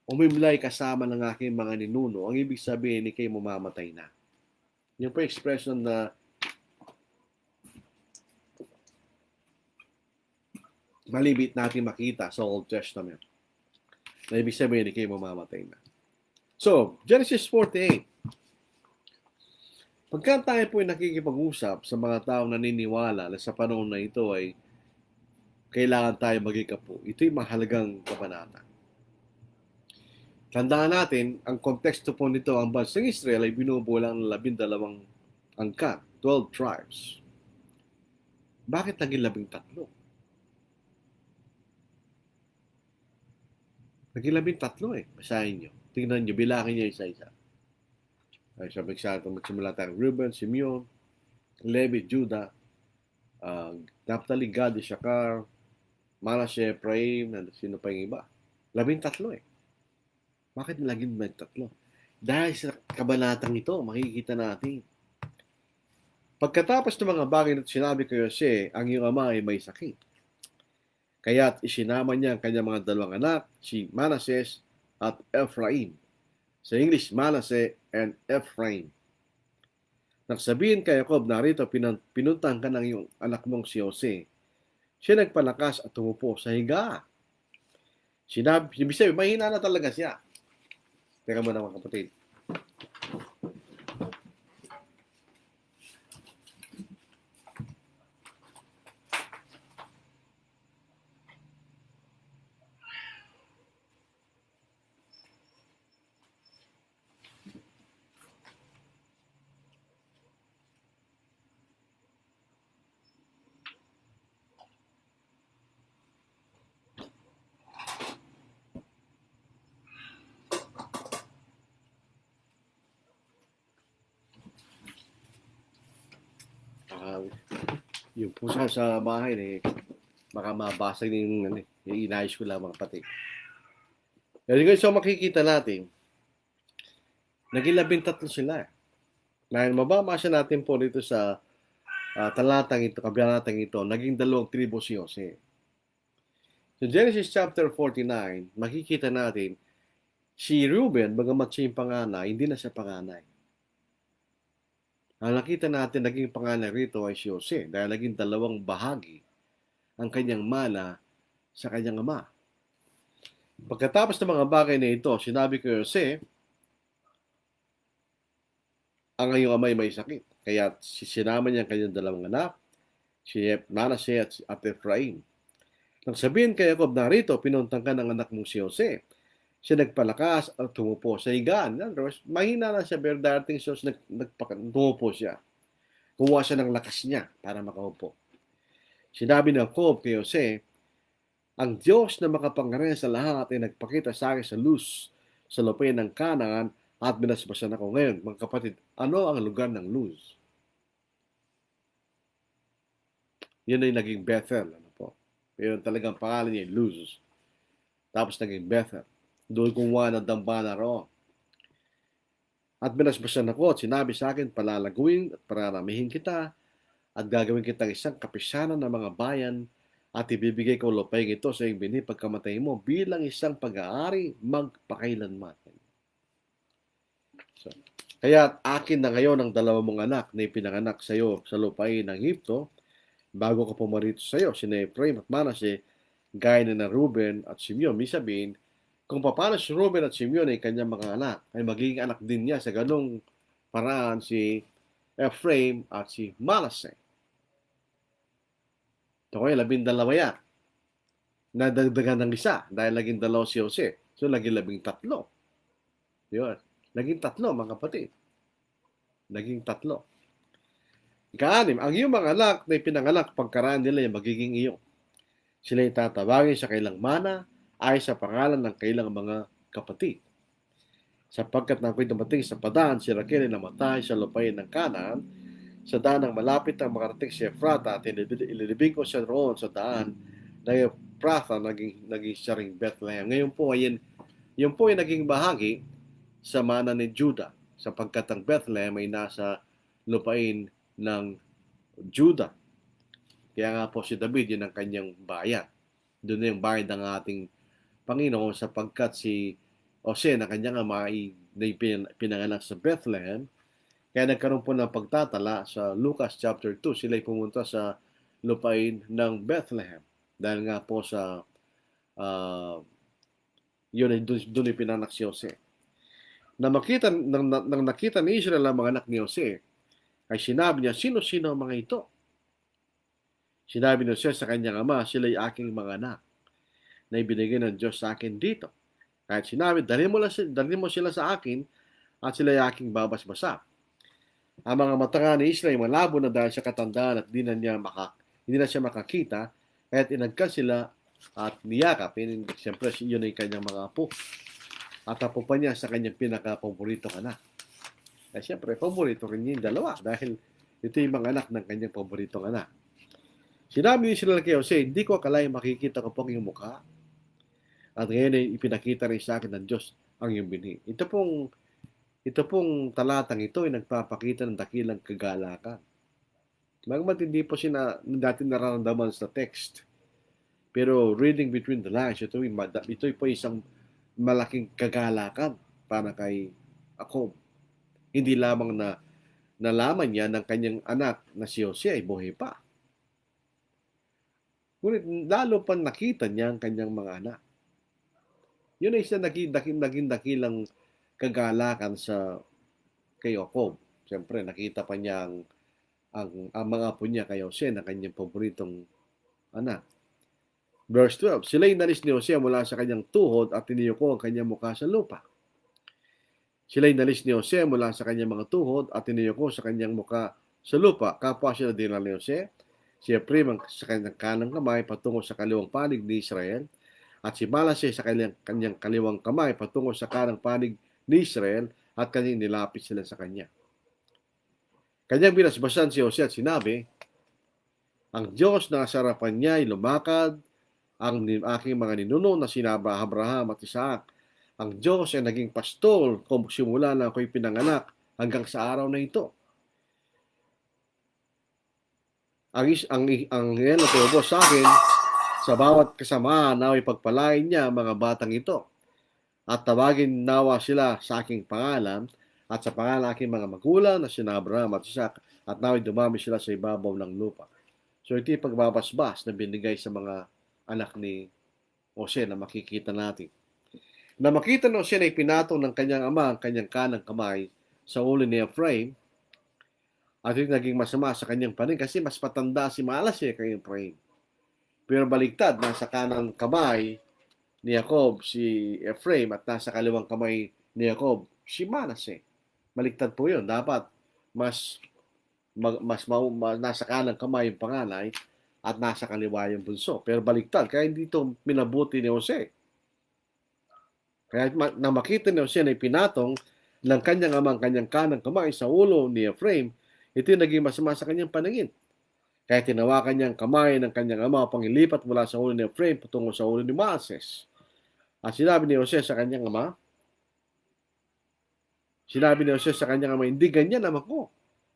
umimlay kasama ng aking mga ninuno, ang ibig sabihin ni kayo mamamatay na. Yung po expression na malibit natin makita sa Old Testament. Na ibig sabihin ni kayo mamamatay na. So, Genesis 48. Pagka tayo po ay nakikipag-usap sa mga taong naniniwala na sa panahon na ito ay kailangan tayo maging kapo, ito'y mahalagang kabanata. Tandaan natin, ang konteksto po nito, ang bansang Israel ay binubuo lang ng 12 angkan, 12 tribes. Bakit naging 13? Naging 13 Basahin nyo. Tingnan nyo, bilangin nyo isa-isa. Ay, sabi sa atin, magsimula tayo. Reuben, Simeon, Levi, Judah, Naphtali, Gad, Issachar, Manasseh, Ephraim, sino pa yung iba? 13 eh. Bakit laging may 3? Dahil sa kabanatang ito, makikita natin. Pagkatapos ng mga bagay na sinabi ko Jose, ang iyong ama ay may sakit. Kaya't isinama niya ang kanyang mga dalawang anak, si Manasseh at Ephraim. Sa English, Manasseh and Ephraim. Nagsabihin kay Jacob, narito, pinuntang ka ng iyong anak mong si Jose. Siya nagpalakas at tumupo sa higa. Ibig sabihin, mahina na talaga siya. Teka muna mga kapatid. Yung pusa sa bahay eh, baka mabasag yung inayos ko lang mga kapatid. So makikita natin, naging 13 sila. Dahil mababasa natin po dito sa talatang ito, kabanatang ito, naging 2 tribo si Jose. So Genesis chapter 49, makikita natin, si Reuben, bagamat siya yung panganay, hindi na siya panganay. Ang nakita natin, naging panganay rito ay si Jose dahil naging 2 bahagi ang kanyang mana sa kanyang ama. Pagkatapos ng mga bagay na ito, sinabi ko Jose, ang iyong amay may sakit. Kaya sinama niya ang kanyang 2 anak, si Manasseh at Ephraim. Nang sabihin kay Jacob, narito, pinuntang ka ng anak mong si Jose. Siya nagpalakas at tumupo sa higaan. Mahina na siya, pero darating siya, tumupo siya. Kumuha siya ng lakas niya para makaupo. Sinabi ng Jacob kay Jose, ang Diyos na makapangyarihan sa lahat ay nagpakita sa akin sa Luz, sa lupain ng Kanaan, at binasbasan ako. Ngayon, mga kapatid, ano ang lugar ng Luz? Yan ay naging Bethel. Ano po? Pero talagang pangalan niya Luz. Tapos naging Bethel. Doon kumuha ng dambana roon. At binasbasan ako at sinabi sa akin, palalaguin at pararamihin kita at gagawin kitang isang kapisanan ng mga bayan at ibibigay ko lupain ito sa iyong bini pagkamatay mo bilang isang pag-aari magpakailanman. So, kaya akin na ngayon ang 2 mong anak na ipinanganak sa iyo sa lupain ng Egypto bago ko pumarito sa iyo, sina Ephraim at Manasseh, gaya na Reuben at Simeon. May sabihin, kung paano si Reuben at Simeon ay kanyang mga anak, ay magiging anak din niya sa ganong paraan si Ephraim at si Manasseh. Ito kaya 12 yan. Nadagdagan ng isa dahil naging 2 si Jose. So, naging 13. Yun. Naging 3, mga kapatid. Naging 3. Ika-6, ang iyong mga anak na ipinanganak pagkaraan nila ay magiging iyo. Sila ay tatawagin sa kailang mana ay sa pangalan ng kailang mga kapatid. Sapagkat na ako'y dumating sa Padan, si Raquel ay namatay sa lupain ng Kanaan, sa daan ng malapit ng makarating si Ephrata at ililibing ko siya roon sa daan na Ephrata naging siya ring Bethlehem. Ngayon po ay yun po ay naging bahagi sa mana ni Judah sapagkat ang Bethlehem ay nasa lupain ng Judah. Kaya nga po si David, yun ang kanyang bayan. Doon na yung bayan ng ating Panginoon sapagkat si Jose na kanyang ama ay pinanganak sa Bethlehem. Kaya nagkaroon po ng pagtatala sa Lucas chapter 2. Sila ay pumunta sa lupain ng Bethlehem. Dahil nga po sa yun ay doon ay pinanak si Jose. Nang nakita ni Israel ang mga anak ni Jose, ay sinabi niya, sino-sino ang mga ito? Sinabi ni Jose sa kanyang ama, sila ay aking mga anak na ibinigay ng Diyos sa akin dito. Kahit sinabi, dalhin mo sila sa akin at sila ay aking babasbasa. Ang mga mata ni Israel ay malabo na dahil sa katandaan at hindi na siya makakita, kaya't inagkas sila at niyakap. Siyempre, yun ay kanyang mga apo. At apo pa niya sa kanyang pinaka-paboritong anak. Siyempre, paborito rin niya yung 2 dahil Ito yung mga anak ng kanyang paboritong anak. Sinabi ni Israel kay Jose, hindi ko akalain makikita ko po ang iyong mukha. At ngayon ay ipinakita rin sa akin ng Diyos ang iyong binhi. Ito pong talatang ito ay nagpapakita ng dakilang kagalakan. Bagamat hindi po siya dati nararamdaman sa text. Pero reading between the lines, ito po isang malaking kagalakan para kay Jacob. Hindi lamang na nalaman niya ng kanyang anak na si Jose ay buhay pa. Ngunit lalo pang nakita niya ang kanyang mga anak. Yun ay isa naging dakilang kagalakan kay Jacob. Siyempre, nakita pa niya ang mga apo niya kay Jose na kanyang paboritong anak. Verse 12, sila'y inalis ni Jose mula sa kanyang tuhod at tiniyuko ang kanyang mukha sa lupa. Sila'y inalis ni Jose mula sa kanyang mga tuhod at tiniyuko sa kanyang mukha sa lupa. Kapwa siya na dinala ni Jose, si Ephraim sa kanyang kanang kamay patungo sa kaliwang panig ni Israel, at si Manasseh sa kanyang kaliwang kamay patungo sa kanang panig ni Israel, at kanyang nilapit sila sa kanya. Kanyang binasbasan si Jose at sinabi, ang Diyos na sa harapan niya ay lumakad, ang aking mga ninuno na sina Abraham at Isaac. Ang Diyos ay naging pastol kung simula na ako'y pinanganak hanggang sa araw na ito. Ang ngayon na tubo sa akin, sa bawat kasamaan na ipagpalain niya ang mga batang ito. At tawagin nawa sila sa aking pangalan at sa pangalan aking mga magulang na sina Abraham at Isaac, at nawa'y dumami sila sa ibabaw ng lupa. So ito yung pagbabasbas na binigay sa mga anak ni Jose na makikita natin. Na makita ni Jose na ipinatong ng kanyang ama ang kanyang kanang kamay sa ulo ni Ephraim, at ito naging masama sa kanyang panin kasi mas patanda si Manasseh kay Ephraim. Pero baliktad, nasa kanang kamay ni Jacob si Ephraim at nasa kaliwang kamay ni Jacob si Manasseh. Baliktad po yun. Dapat nasa kanang kamay yung panganay at nasa kaliwa yung bunso. Pero baliktad. Kaya hindi ito minabuti ni Jose. Kaya na makita ni Jose na ipinatong ng kanyang amang kanyang kanang kamay sa ulo ni Ephraim, ito yung naging masama sa kanyang paningin. Kaya tinawakan niya ang kamay ng kanyang ama upang ilipat mula sa ulo ni Ephraim patungo sa ulo ni Manasseh. At sinabi ni Jose sa kanyang ama, hindi ganyan naman ko.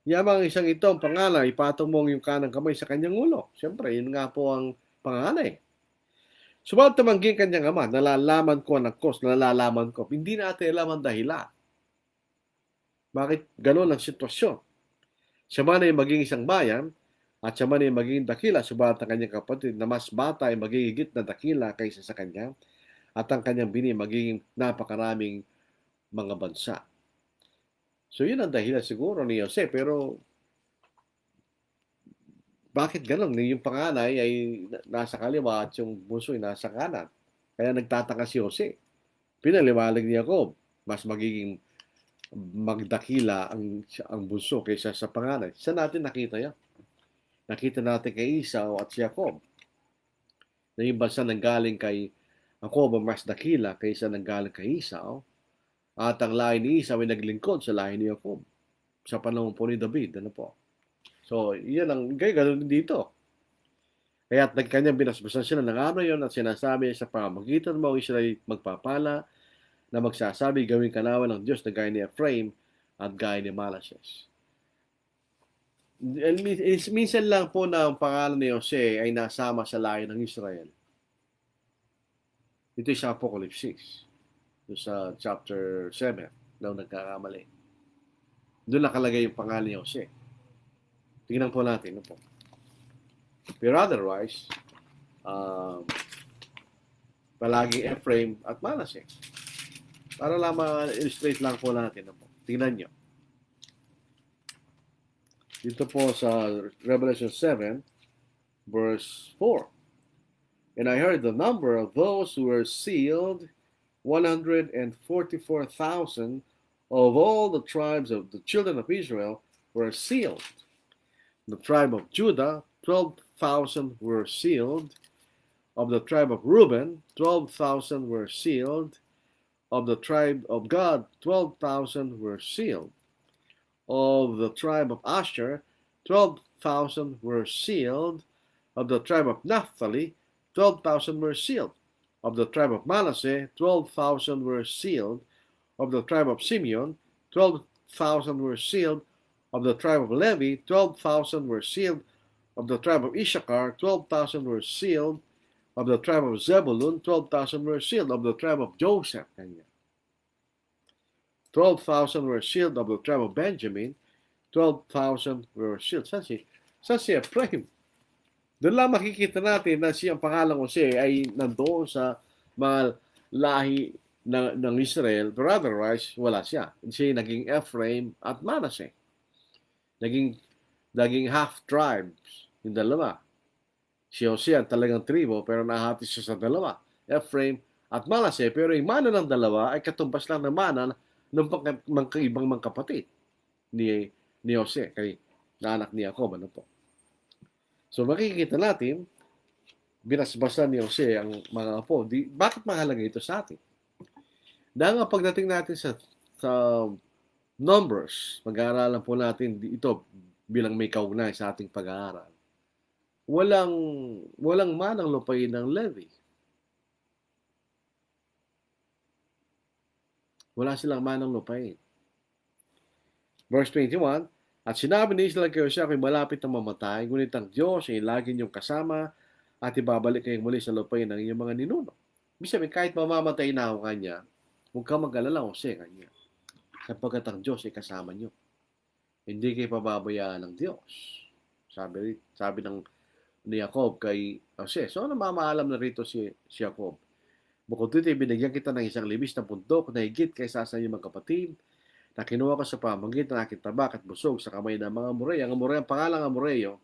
Yamang isang ito ang pangalan, ipatong mo yung kanang kamay sa kanyang ulo. Siyempre, yun nga po ang panganay. Subalit tamangging kanyang ama, nalalaman ko. Hindi natin alam ang dahilan. Bakit gano'n ang sitwasyon? Siya man ay maging isang bayan, at siya man ay maging dakila, subalit ang kanyang kapatid na mas bata ay magigit na dakila kaysa sa kanya, at ang kanyang bini magiging napakaraming mga bansa. So yun ang dahilan siguro ni Jose, pero bakit gano'n? Yung panganay ay nasa kaliwa at yung bunso ay nasa kanan. Kaya nagtataka si Jose. Pinaliwalag ni Jacob, mas magiging magdakila ang bunso kaysa sa panganay. Saan natin nakita yan? Nakita natin kay Esau at si Jacob. Na yung bansa nanggaling kay Jacob mas dakila kaysa nanggaling kay Esau. At ang lahi ni Esau ay naglingkod sa lahi ni Jacob sa panahon po ni David. Ano po? So, yan ang gano'n dito. Kaya at nagkanyang binasbasan sila ng araw yon at sinasabi sa pamamagitan mo ang Israel magpapala na magsasabi gawing kanawan ng Diyos na gaya ni Ephraim at gaya ni Manasseh. Minsan lang po na ang pangalan ni Jose ay nasama sa lahi ng Israel. Ito sa Apocalypse 6. Ito sa chapter 7 daw nagkakamali. Doon nakalagay yung pangalan ni Jose. Tingnan po natin. Po. Pero otherwise, palagi Ephraim at Manasseh. Para lang ma-illustrate lang po natin. Po. Tingnan nyo. Dito po sa Revelation 7, verse 4. And I heard the number of those who were sealed, 144,000 of all the tribes of the children of Israel were sealed. The tribe of Judah, 12,000 were sealed. Of the tribe of Reuben, 12,000 were sealed. Of the tribe of Gad, 12,000 were sealed. Of the tribe of Asher, 12,000 were sealed. Of the tribe of Naphtali, 12,000 were sealed. Of the tribe of Manasseh, 12,000 were sealed. Of the tribe of Simeon, 12,000 were sealed. Of the tribe of Levi, 12,000 were sealed. Of the tribe of Issachar, 12,000 were sealed. Of the tribe of Zebulun, 12,000 were sealed. Of the tribe of Joseph, 12,000 were sealed. Of the tribe of Benjamin, 12,000 were sealed. Saan si Ephraim? Doon lang makikita natin na siyang pangalan Jose ay nandoon sa mga lahi ng Israel, but otherwise, wala siya. Siya naging Ephraim at Manasseh. Naging half tribes, yung dalawa. Si Jose ang talagang tribo, pero nahati siya sa dalawa. Ephraim at Manasseh, pero yung mana ng dalawa ay katumbas lang ng mana ng ibang mga kapatid ni Jose, kay na anak ni Jacob. Ano po? So makikita natin, binasbasan ni Jose ang mga apo. Bakit mahalaga ito sa atin? Dahil nga pagdating natin sa Numbers, mag-aaralan po natin ito bilang may kaugnay sa ating pag-aaral. Walang manang lupain ng Levi. Wala silang manang lupain. Verse 21, at sinabi ni Israel kay Jose, ako'y malapit na mamatay, ngunit ang Diyos ay lagi niyong kasama at ibabalik kayong muli sa lupain ng inyong mga ninuno. Ibig sabihin, kahit mamamatay na ako kanya, huwag ka mag-alala, Jose, kanya. Sapagkat ang Diyos ay kasama niyo. Hindi kayo pababayaan ng Diyos. Sabi ni Jacob kay Jose. So, namamaalam na rito si Jacob. Bukod dito, binigyan kita ng isang libis na bundok na higit kaysa sa inyong mga kapatid, na kinuha ko sa pamamagitan ng aking tabak at busog sa kamay ng mga Amoreo. Ang pangalang Amoreo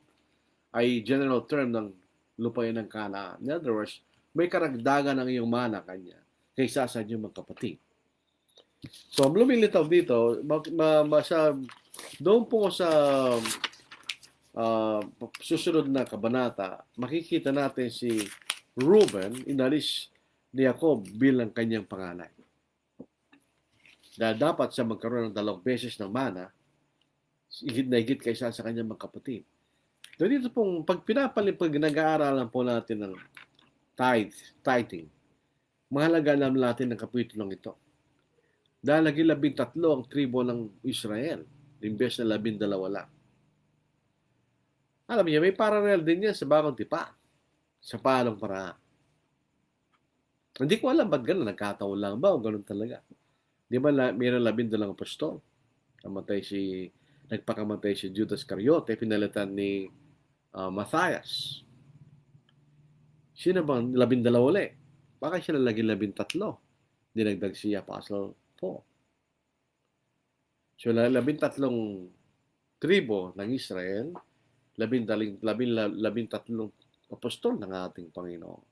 ay general term ng lupain ng Kanaan. In other words, may karagdagan ng iyong mana kanya kaysa sa inyong mga kapatid. So, ang lumilitaw dito, doon po sa susunod na kabanata, makikita natin si Reuben, inalis ni Jacob bilang kanyang panganay. Dahil dapat siya magkaroon ng 2 beses ng mana, higit na higit kaysa sa kanyang mga kapatid. Dito pong, pag nag-aaralan po natin ng tithing, mahalaga naman natin ng kapitulong ito. Dahil naging 13 ang tribo ng Israel, imbes na 12 lang. Alam niyo, may parallel din yan sa Bagong Tipan, sa palong paraan. Hindi ko alam ba't gano'n, nagkataon lang ba o gano'n talaga. Di ba mayroon 12 apostol? Nagpakamatay si Judas Iscariote, pinalitan ni Matthias. Sino bang 12 ulit? Baka siya nalaging 13. Dinagdag si Apostle Paul. So, 13 tribo ng Israel, 13 apostol ng ating Panginoon.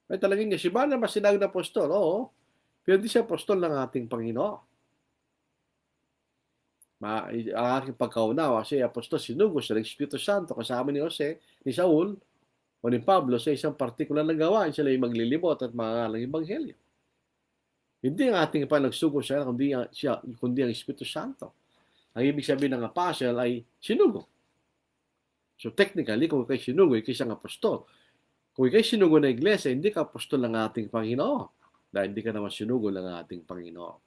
Ay talagang niya, si Barnabas sinagod na apostol, oo. Pero hindi siya apostol ng ating Panginoon. Ang aking pagkaunawa, si apostol sinugos ng Espiritu Santo kasama ni Jose, ni Saul, o ni Pablo sa isang partikular na gawain. Sila ay maglilibot at mangalang ebanghelyo. Hindi ang ating panagsugos siya, kundi ang Espiritu Santo. Ang ibig sabihin ng apostle ay sinugo. So technically, kung ikay sinugo, ikay isang apostol. Kung ikay sinugo na iglesia, hindi ka apostol ng ating Panginoon. Dahil hindi ka naman sinugo ng ating Panginoon.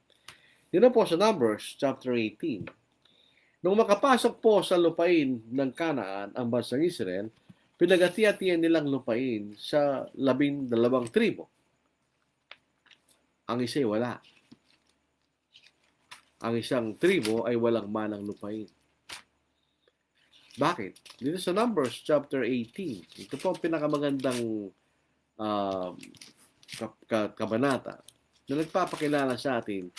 Dito po sa Numbers, chapter 18. Nung makapasok po sa lupain ng Kanaan, ang bansang Israel, pinagati-atian nilang lupain sa 12 tribo. Ang isa ay wala. Ang isang tribo ay walang manang lupain. Bakit? Dito sa Numbers, chapter 18. Ito po ang pinakamagandang kabanata na nagpapakilala sa atin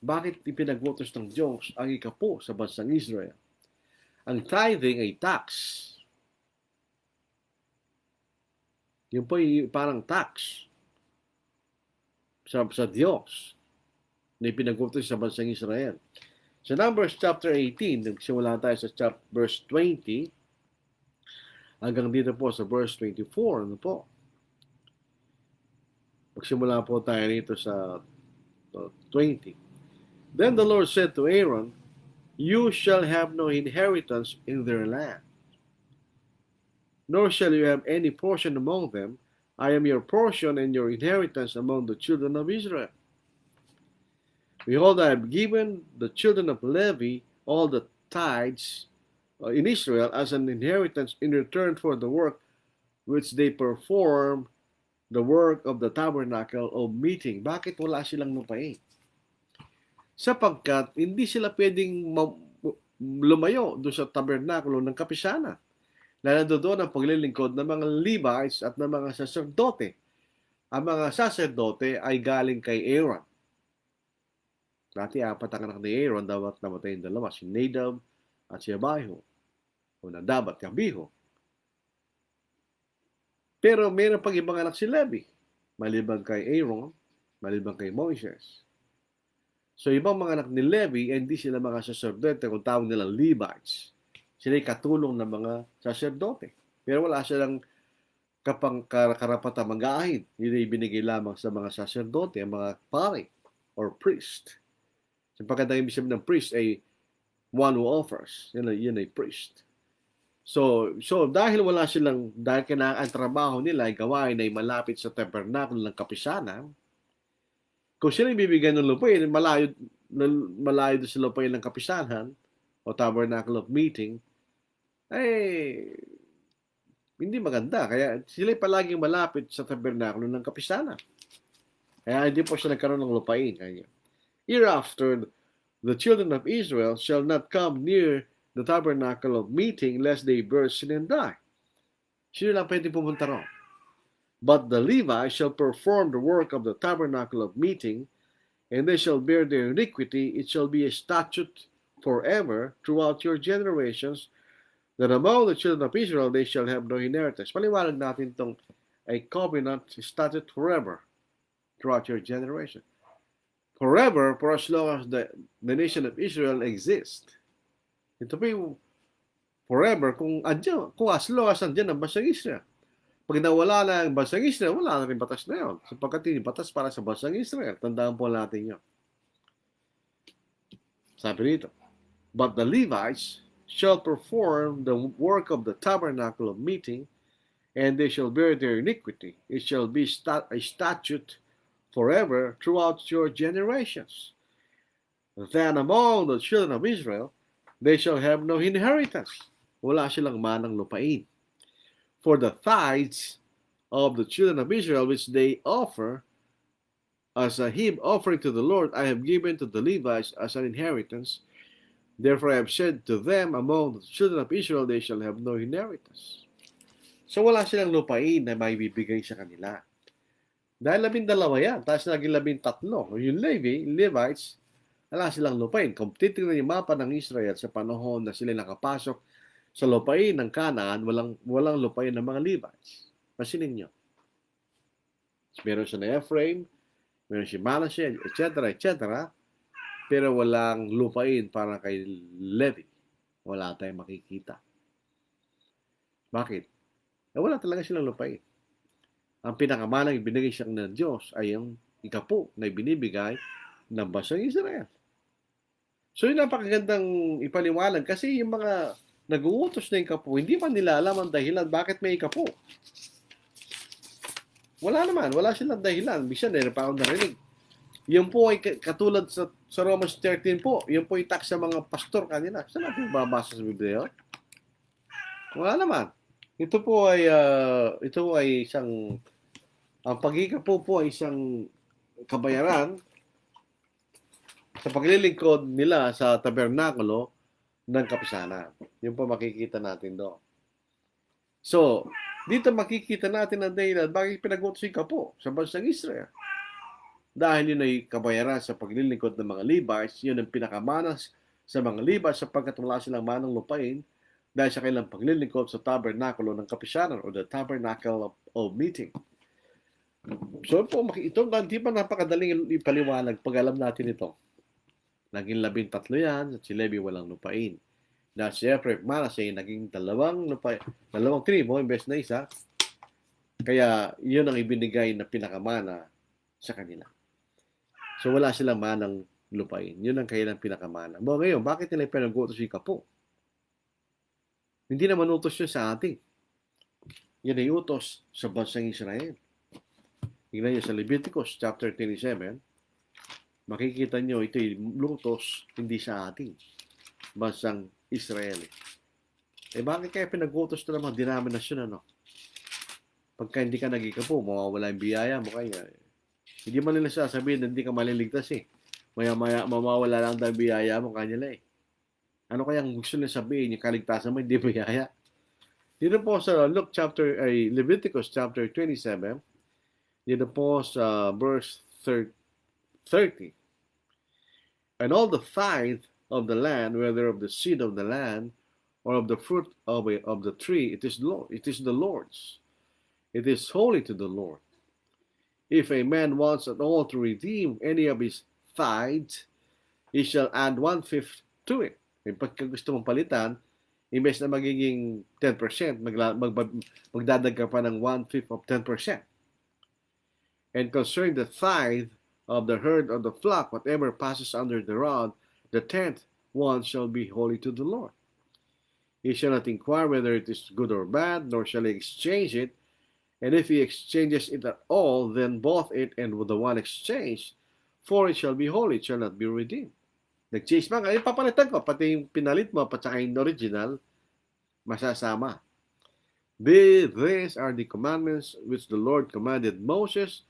bakit ipinag-utos ng Diyos ang ikapo sa bansang Israel. Ang tithing ay tax. Yun po ay parang tax sa Diyos na ipinag-utos sa bansang Israel. Sa Numbers chapter 18, nagsimula tayo sa verse 20 hanggang dito po sa verse 24. Ano po? Magsimula po tayo rito sa 20. Then the Lord said to Aaron, You shall have no inheritance in their land, nor shall you have any portion among them. I am your portion and your inheritance among the children of Israel. Behold, I have given the children of Levi all the tithes in Israel as an inheritance in return for the work which they perform, the work of the tabernacle of meeting. Bakit wala silang lupain? Sapagkat hindi sila pwedeng lumayo doon sa tabernakulo ng kapisanan. Na nandoon ang paglilingkod ng mga Levites at ng mga saserdote. Ang mga saserdote ay galing kay Aaron. Dati apat ang anak ni Aaron, dapat namatay yung dalawa, si Nadab at si Abihu. O Nadab at Abihu. Pero mayroon pang ibang anak si Levi, maliban kay Aaron, maliban kay Moses. So ibang mga anak ni Levi, hindi sila mga saserdote, kung tawag nilang Levites. Sila'y katulong ng mga saserdote. Pero wala silang karapatang mag-aahid. Yun ay binigay lamang sa mga saserdote, ang mga pari or priest. Sapagkat ang ibig sabihin ng priest ay one who offers. Yun ay priest. So dahil wala silang, dahil ang trabaho nila ay gawain ay malapit sa tabernakulo ng kapisanan, kung sila bibigyan ng lupain, malayo doon sa lupain ng kapisanan o tabernacle of meeting, ay hindi maganda. Kaya sila palaging malapit sa tabernakulo ng kapisanan. Kaya hindi po siya nagkaroon ng lupain. Hereafter, the children of Israel shall not come near the tabernacle of meeting lest they burst sin and die. Sino lang pwede pumunta ron? But the Levites shall perform the work of the tabernacle of meeting, and they shall bear their iniquity. It shall be a statute forever throughout your generations, that among the children of Israel they shall have no inheritance. Paliwanag natin itong a covenant statute forever throughout your generation. Forever, for as long as the nation of Israel exists. Ito po yung forever kung as long as andyan ang bansang Israel. Pag nawala na ang bansang Israel, wala na rin batas na yun. Sapagkat yung batas para sa bansang Israel. Tandaan po natin yun. Sabi rito, but the Levites shall perform the work of the tabernacle of meeting, and they shall bear their iniquity. It shall be a statute forever throughout your generations. Then among the children of Israel, they shall have no inheritance. Wala silang manang lupain. For the tithes of the children of Israel, which they offer as a heap offering to the Lord, I have given to the Levites as an inheritance. Therefore I have said to them, among the children of Israel, they shall have no inheritance. So wala silang lupain na may bibigay sa kanila. Dahil 12 yan, tapos naging 13. Yung Levites, wala silang lupain. Kung titignan yung mapa ng Israel sa panahon na sila nakapasok sa lupain ng Canaan, walang lupain ng mga Levites. Pasinin nyo. Meron siya na Ephraim, meron si Manasseh, etc. Pero walang lupain para kay Levi. Wala tayong makikita. Bakit? Wala talaga silang lupain. Ang pinakamanang ibinigay siyang ng Diyos ay yung ikapo na ibinibigay ng bansang Israel. So yun napakagandang ipaliwanag kasi yung mga nag-uutos na ikapo, hindi man nila alam ang dahilan bakit may ikapo. Wala naman. Wala silang dahilan. Bisa na pa akong narinig. Yun po ay katulad sa Romans 13 po. Yun po itak sa mga pastor kanina. Saan natin babasa sa Biblia? Wala naman. Ito po ay isang ang pag-ikapo po ay isang kabayaran sa paglilingkod nila sa tabernakulo ng kapisanan. Yun po makikita natin doon. So, dito makikita natin ang dahilan bakit pinag-utos yung kapo sa bansang Israel. Dahil yun ay kabayaran sa paglilingkod ng mga Levites, yun ang pinakamanas sa mga Levites sapagkat wala silang manang lupain dahil sa kailang paglilingkod sa tabernakulo ng kapisanan o the tabernacle of meeting. So po, ito hindi pa napakadaling ipaliwanag pag alam natin ito. Naging 13 yan at si Levi walang lupain. Na si Ephraim Manasseh naging dalawang tribo imbes na isa. Kaya yun ang ibinigay na pinakamana sa kanila. So wala silang manang lupain. Yun ang kailang pinakamana. Ngayon, bakit nila pinag-utos yung kapo? Hindi naman utos yun sa atin. Yan ay utos sa bansang Israel. Tingnan nyo sa Leviticus chapter 27, makikita nyo ito'y utos hindi sa atin, bansang Israel. Bakit kaya pinag-utos na naman denominasyon, ano? Pagka hindi ka nagikapo, mawawala yung biyaya mo kaya. Hindi man nila sasabihin na hindi ka maliligtas eh. Maya-maya, mamawala lang daw biyaya mo kanila eh. Ano kayang gusto nila sabihin, yung kaligtasan mo, hindi biyaya? Dito po sa Leviticus chapter 27, dito po sa verse 30. And all the tithe of the land, whether of the seed of the land, or of the fruit of the tree, it is the Lord's. It is holy to the Lord. If a man wants at all to redeem any of his tithes, he shall add 1/5 to it. Pagka gusto mong palitan, imbes na magiging 10%, magdadag ka pa ng 1/5 of 10%. And concerning the tithe of the herd of the flock, whatever passes under the rod, the 10th one shall be holy to the Lord. He shall not inquire whether it is good or bad, nor shall he exchange it. And if he exchanges it at all, then both it and the one exchanged, for it shall be holy, it shall not be redeemed. Nag-change man, papalitan ko, pati yung pinalit mo, pati yung original, masasama. These are the commandments which the Lord commanded Moses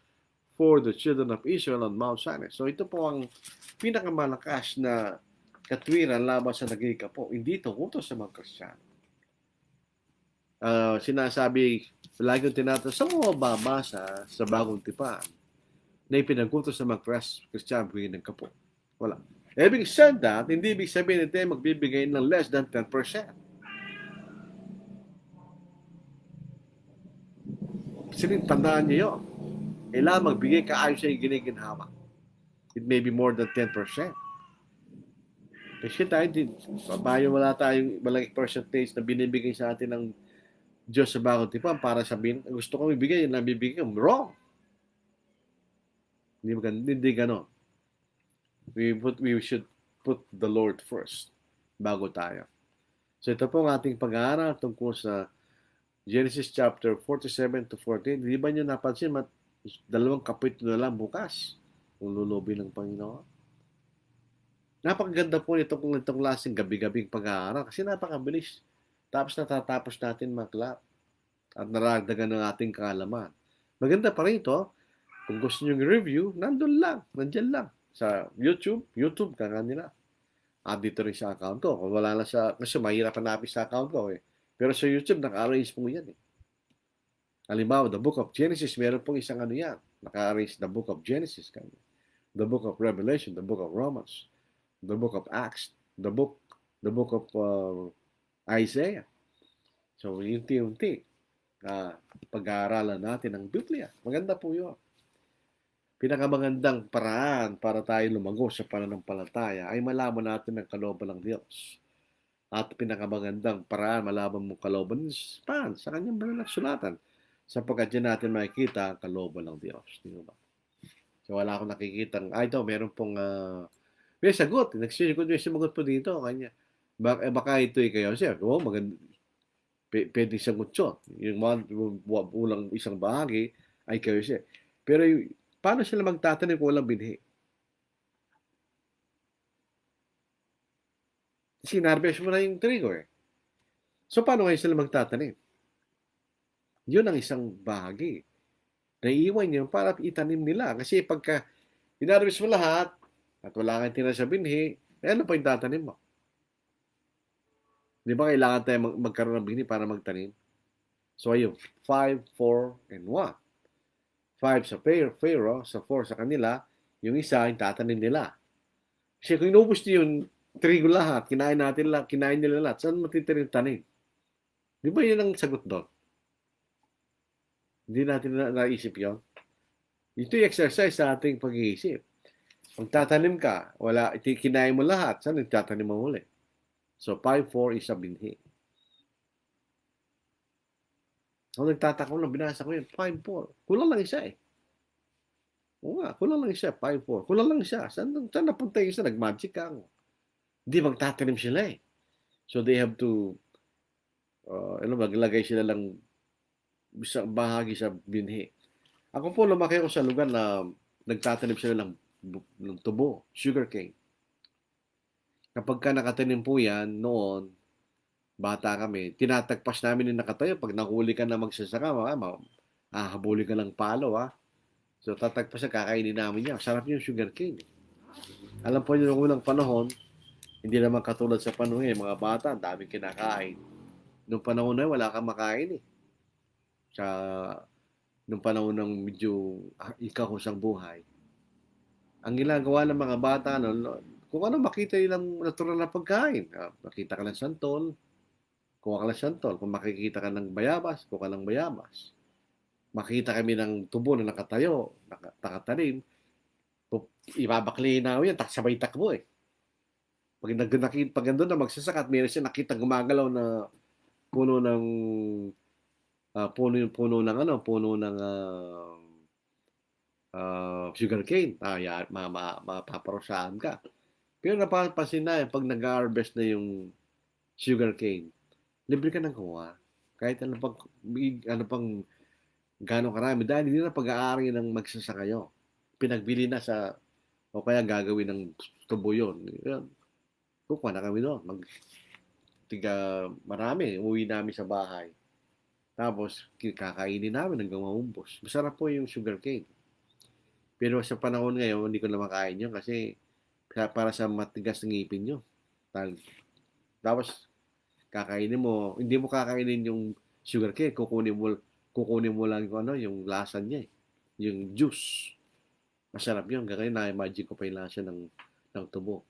for the children of Israel on Mount Sinai. So ito po ang pinakamalakas na katwiran laban sa nagkikapo. Hindi ito utos sa mga Kristiyano. Sinasabi, lagi kong tinatanong, sa mga babasa sa bagong tipan na ipinagutos sa mga Kristiyano bigyan ng kapo. Wala. Having said that, hindi ibig sabihin na tayo magbibigay ng less than 10%. Tandaan niyo yun. Kailangan magbigay ka ayon sa giniginhawa. It may be more than 10%. Kasi tayo, wala tayong malaki percentage na binibigay sa atin ng Diyos sa bagong tipan para sabihin, gusto ko ibigay, yun nabibigay ko. Wrong. Hindi ganon. We should put the Lord first bago tayo. So ito po ang ating pag-aaral tungkol sa Genesis chapter 47 to 14. Di ba nyo napansin, 2 kapitulo na lang bukas kung lulubin ng Panginoon. Napakaganda po itong klaseng gabi-gabing pag-aaral kasi napakabilis. Tapos natatapos natin maklap at naragdagan ng ating kaalaman. Maganda pa rin ito. Kung gusto nyo review, nandyan lang. Sa YouTube ka nila. At dito rin sa account ko. Kung wala na kasi mahirap hanapin sa account ko eh. Pero sa YouTube, naka-arrange mo yan eh. Halimbawa, the book of Genesis, meron pong isang yan. Naka-arrange the book of Genesis. The book of Revelation, the book of Romans, the book of Acts, the book of Isaiah. So, unti-unti, pag-aaralan natin ang Biblia. Maganda po yun. Pinakamagandang paraan para tayo lumago sa pananampalataya ay malaman natin ang kalooban ng Diyos. At pinakamagandang paraan, malaman mong kalooban sa kanyang banal na sulatan. Sapagkat dyan natin makikita ang kalooban ng Diyos. Di ba? So, wala akong nakikita. Ito, meron pong may sagot. May sumagot po dito. Kanya. Baka ito'y kayo. Siya, maganda. Pwede sagot yun. Yung ulang isang bahagi ay kayo siya. Pero paano sila magtatanim kung walang binhi? Sinarbes mo na yung trigo eh. So, paano ngayon sila magtatanim? Yun ang isang bahagi. Naiiwan yun para itanim nila. Kasi pagka inarbes mo lahat at wala kang tira sa binhi, ano pa yung tatanim mo? Di ba kailangan tayo magkaroon ng binhi para magtanim? So, ayun. 5, 4, and 1. 5 sa Pharaoh, sa 4 sa kanila, yung isa yung tatanim nila. Kasi kung inubos niyo yung trigo lahat, kinain nila lahat, saan matitirin tanim? Di ba yun ang sagot doon? Hindi natin naisip yun. Ito yung exercise sa ating pag-iisip. Kung tatanim ka, kinain mo lahat, saan nagtatanim mo ulit? So, 5-4 is a binhi. Kung nagtataka ko lang, binasa ko yun, 5-4. Kulang lang isa eh. Oo nga, kulang lang siya, 5'4". Kulang lang siya. Saan napunta yung isa? Nag-magic ka. Hindi, magtatanim sila eh. So they have to, maglagay sila lang sa bahagi sa binhi. Ako po, lumaki ako sa lugar na nagtatanim sila ng tubo, sugarcane. Kapag ka nakatanim po yan, noon, bata kami, tinatagpas namin yung nakatayo. Pag nahuli ka na magsasaka, hahabuli ka ng palo, ha. So, tatagpas na, kakainin namin yan. Sarap yung sugarcane. Alam po nyo, nung unang panahon, hindi naman katulad sa panahon ngayon, mga bata, ang daming kinakain. Nung panahon na yun, wala kang makain eh. Sa nung panahon ng medyo ikahusang buhay. Ang ginagawa ng mga bata, kung ano makita nilang natural na pagkain. Makita ka ng santol, kuha ka ng santol. Kung makikita ka ng bayabas, kuha ka ng bayabas. Makita kami ng tubo na nakatayo, nakatanim, ibabaklihin na yan, sabay takbo eh. Pag nandun na magsasakat, meron siya nakita gumagalaw na puno ng puno ng sugarcane. Mapaparusahan ka. Pero napapansin na pag nag-harvest na yung sugarcane, libre ka ng kuha. Kahit ano pang gano'ng karami. Dahil hindi na pag-aari ng magsasaka kayo. Pinagbili na o kaya gagawin ng tubo yun. Kukuha na kami doon. Marami. Umuwi namin sa bahay. Tapos, kakainin namin hanggang maumbos. Masarap po yung sugarcane. Pero sa panahon ngayon, hindi ko na makain yun kasi para sa matigas ng ngipin nyo. Tapos, kakainin mo, hindi mo kakainin yung sugarcane, kukunin mo lang yung lasa niya eh. Yung juice. Masarap yun. Kaya na-imagine ko pa yung lasa ng tubo.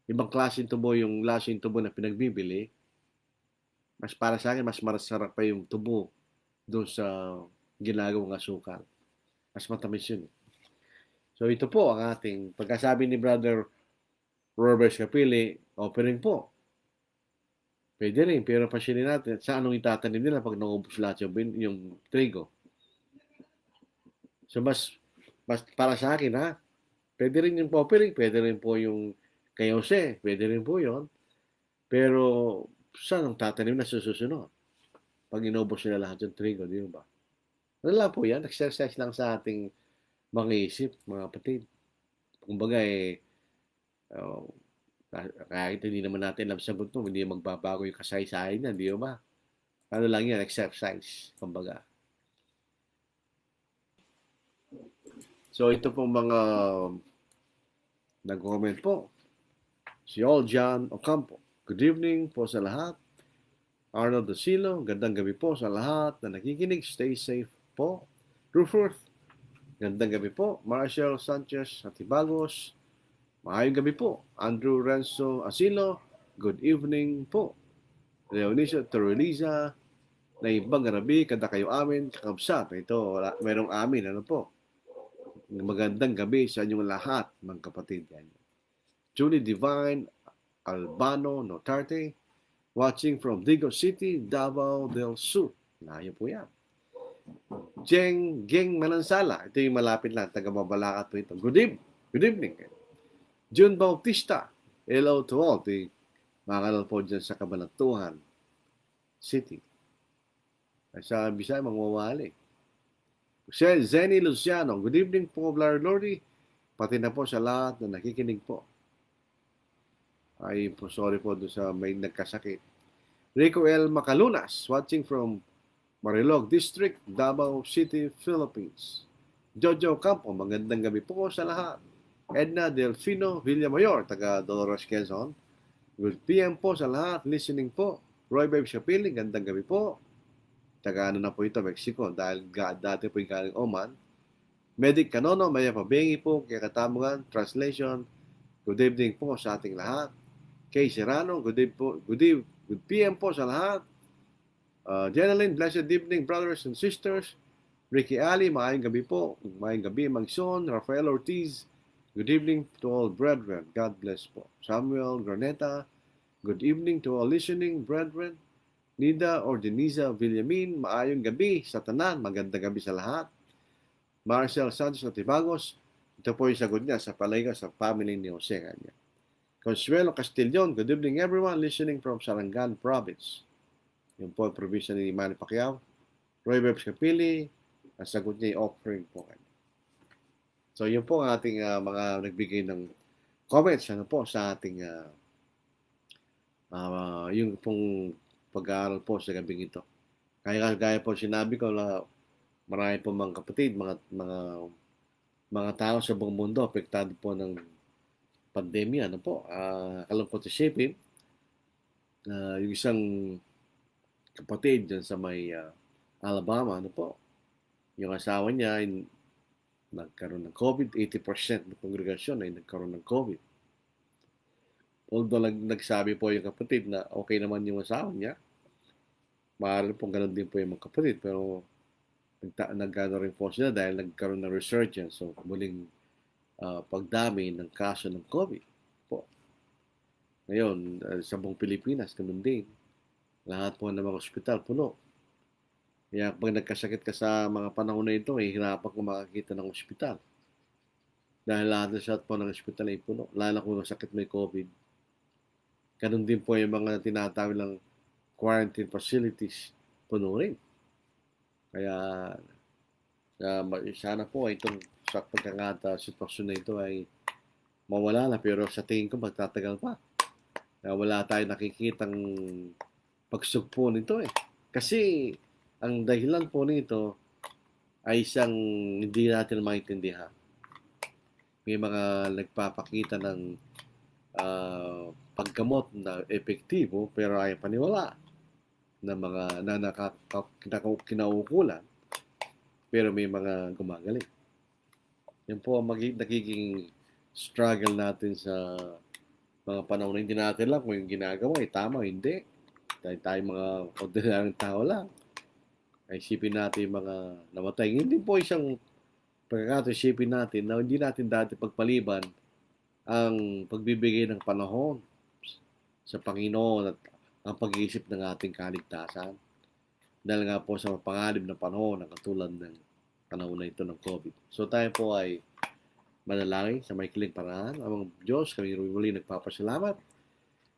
Ibang klaseng tubo, yung lasang tubo na pinagbibili, mas para sa akin, mas masarap pa yung tubo doon sa ginagawang asukal. Mas matamis yun. So ito po ang ating pagkasabi ni Brother Robert Capili, offering po. Pwede rin, pero pasyinin natin sa anong itatanim nila pag naubos lahat yung trigo. So mas para sa akin ha, pwede rin yung offering, pwede rin po yung kay Jose, pwede rin po yon. Pero saan ang tatanim na susunod? Pag inubos nila lahat yung trigo, di ba? Ano lang po yan, exercise lang sa ating mga isip, mga kapatid. Kumbaga kahit hindi naman natin alam sagot mo, hindi magbabago yung kasaysayan niya, di ba? Ano lang yan, exercise, kumbaga. So ito pong mga nag-comment po. Si Oljan Ocampo. Good evening po sa lahat. Arnold Dosilo, gandang gabi po sa lahat na nakikinig. Stay safe po. Rufworth, gandang gabi po. Marshall Sanchez Atibagos, maayong gabi po. Andrew Renzo Asilo, good evening po. Leonisio Torreliza, na ibang gabi, kada kayo amin, kakabsat. Ito, merong amin, ano po. Magandang gabi sa inyong lahat, mga kapatid. Julie Divine, Albano Notarte, watching from Digo City, Davao del Sur. Layo po yan. Geng Manansala, ito yung malapit lang, taga-Mabalacat po ito. Good evening. June Bautista, hello to all. Mga kanal po dyan sa Cabanatuan City. Sa Bisaya, mangwawali. Zenny Luciano, good evening po, Blar Lordy. Pati na po sa lahat na nakikinig po. Ay po, sorry po doon sa may nagkasakit. Rico L. Macalunas, watching from Marilog District, Davao City, Philippines. Jojo Campo, magandang gabi po sa lahat. Edna Delfino Villamayor, taga Dolores Quezon. Good PM po sa lahat, listening po. Roy Babe Shapili, gandang gabi po. Taga na po ito, Mexico, dahil dati po yung galing Oman. Medic Canono, Maya Pabengi po, kaya Katamugan, translation. Good evening po sa ating lahat. Kay Serrano, good PM po sa lahat. Jeneline, blessed evening, brothers and sisters. Ricky Ali, maayong gabi po. Maayong gabi, Magson. Rafael Ortiz, good evening to all brethren. God bless po. Samuel Graneta, good evening to all listening brethren. Nida or Denisa Villamin, maayong gabi sa tanan. Magandang gabi sa lahat. Marcel Santos Natibagos. Ito po yung sagot niya sa palay ko sa family ni Jose kanya. Consuelo Castillon, good evening everyone listening from Sarangani Province. Yung po ang probinsya ni Manny Pacquiao. Roy Webs Capili, ang sagot niya yung offering po kanya. So yun po ang ating mga nagbigay ng comments po sa ating yung pong pag-aaral po sa gabing ito. Gaya po sinabi ko na marami po mga kapatid, mga tao sa buong mundo apektado po ng pandemya. Kalungkot isipin, yung isang kapatid dyan sa may Alabama, yung asawa niya ay nagkaroon ng COVID. 80% ng kongregasyon ay nagkaroon ng COVID. Although nagsabi po yung kapatid na okay naman yung asawa niya, maaari pong ganun din po yung mga kapatid, pero nagkano rin po sila dahil nagkaroon ng resurgence, so muling pagdami ng kaso ng COVID po. Ngayon, sa buong Pilipinas, ganun din. Lahat po ng mga ospital puno. Kaya pag nagkasakit ka sa mga panahon na ito, hirapan kung makakita ng ospital. Dahil lahat na po ng ospital ay puno. Lalo kung sakit may COVID. Ganun din po yung mga tinatawag ng quarantine facilities puno rin. Kaya sana po itong sa sitwasyon na ito ay mawala na, pero sa tingin ko magtatagal pa. Wala tayong nakikitang pagsugpo nito Kasi ang dahilan po nito ay isang hindi natin maintindihan. May mga nagpapakita ng paggamot na epektibo pero ay paniwala na mga kinaukulan, pero may mga gumagaling. Yan po ang nagiging struggle natin sa mga panahon na hindi natin lang kung yung ginagawa ay tama o hindi. Dahil tayo mga ordinaryong tao lang. Ay isipin natin yung mga namatay. Hindi po isang pagkakataon isipin natin na hindi natin dati pagpaliban ang pagbibigay ng panahon sa Panginoon at ang pag-iisip ng ating kaligtasan. Dahil nga po sa mapanganib na panahon na katulad ng panahon na ito ng COVID. So tayo po ay manalangin sa maikling paraan. Amang Diyos, kami muli nagpapasalamat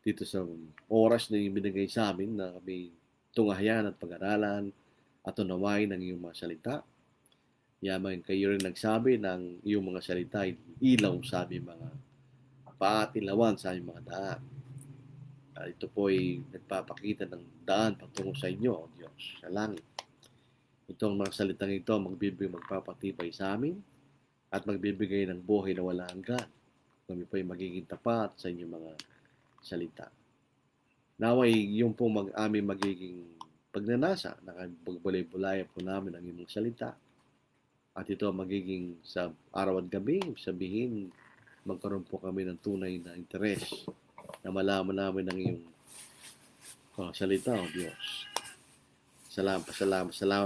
dito sa oras na ibinigay sa amin na kami tunghayan at pag-aralan at unawain ng iyong mga salita. Yaman kayo rin nagsabi ng iyong mga salita ay ilaw sa aming mga paa at ilawan sa aming mga daan. Ito po ay nagpapakita ng daan patungo sa inyo, O Diyos, sa langit. Itong mga salitang ito magpapatibay sa amin at magbibigay ng buhay na wala hanggan. Kami po ay magiging tapat sa inyong mga salita. Naway yung po aming magiging pagnanasa, nakapagbulay-bulayan po namin ang iyong salita. At ito magiging sa araw at gabi, sabihin, magkaroon po kami ng tunay na interes na malaman namin ang iyong salita, O Diyos. Salamat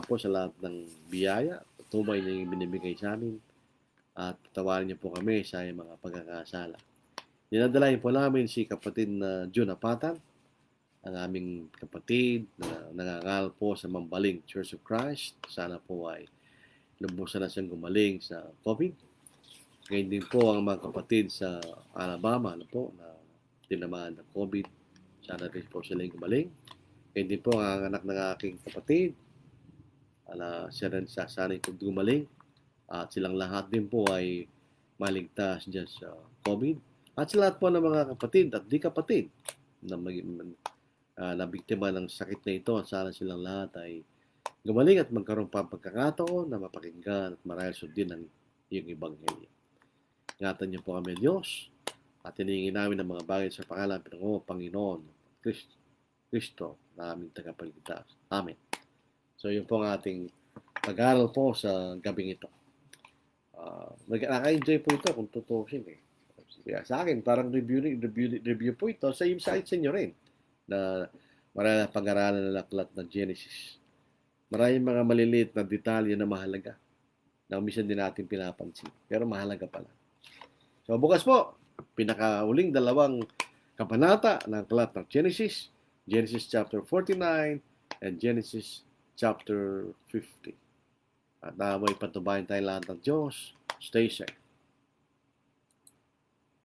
po sa lahat ng biyaya, tumay na yung binibigay sa amin, at tawarin niyo po kami sa mga pagkakasala. Dinadalayan po namin si kapatid na Jun Apatan, ang aming kapatid na nangangal po sa Mambaling Church of Christ. Sana po ay lubusan na siyang gumaling sa COVID. Ngayon din po ang mga kapatid sa Alabama na tinamaan ng COVID. Sana rin po sila gumaling. Ngayon din po ang anak ng aking kapatid. Siya rin sana yung gumaling. At silang lahat din po ay maligtas dyan sa COVID. At sa lahat po ng mga kapatid at di kapatid na biktima ng sakit na ito, sana silang lahat ay gumaling at magkaroon pa pagkakataon na mapakinggan at marahil sundin ang iyong ebanghelyo. Ingatan niyo po kami, Diyos, at hinihingin namin ang mga bagay sa pangalan ng Panginoon Kristo na aming tagapagligtas. Amen. So yun po ang ating pag-aaral po sa gabing ito. Naka-enjoy po ito kung tutusin sa akin, parang review po ito sa inyo rin na maraming pag-aralan na aklat ng Genesis. Maraming mga maliliit na detalye na mahalaga na minsan din natin pinapansin, pero mahalaga pala. So bukas po, pinakauling 2 kabanata ng aklat ng Genesis chapter 49 and Genesis chapter 50. at may patubayan tayong lahat ng Diyos. Stay safe.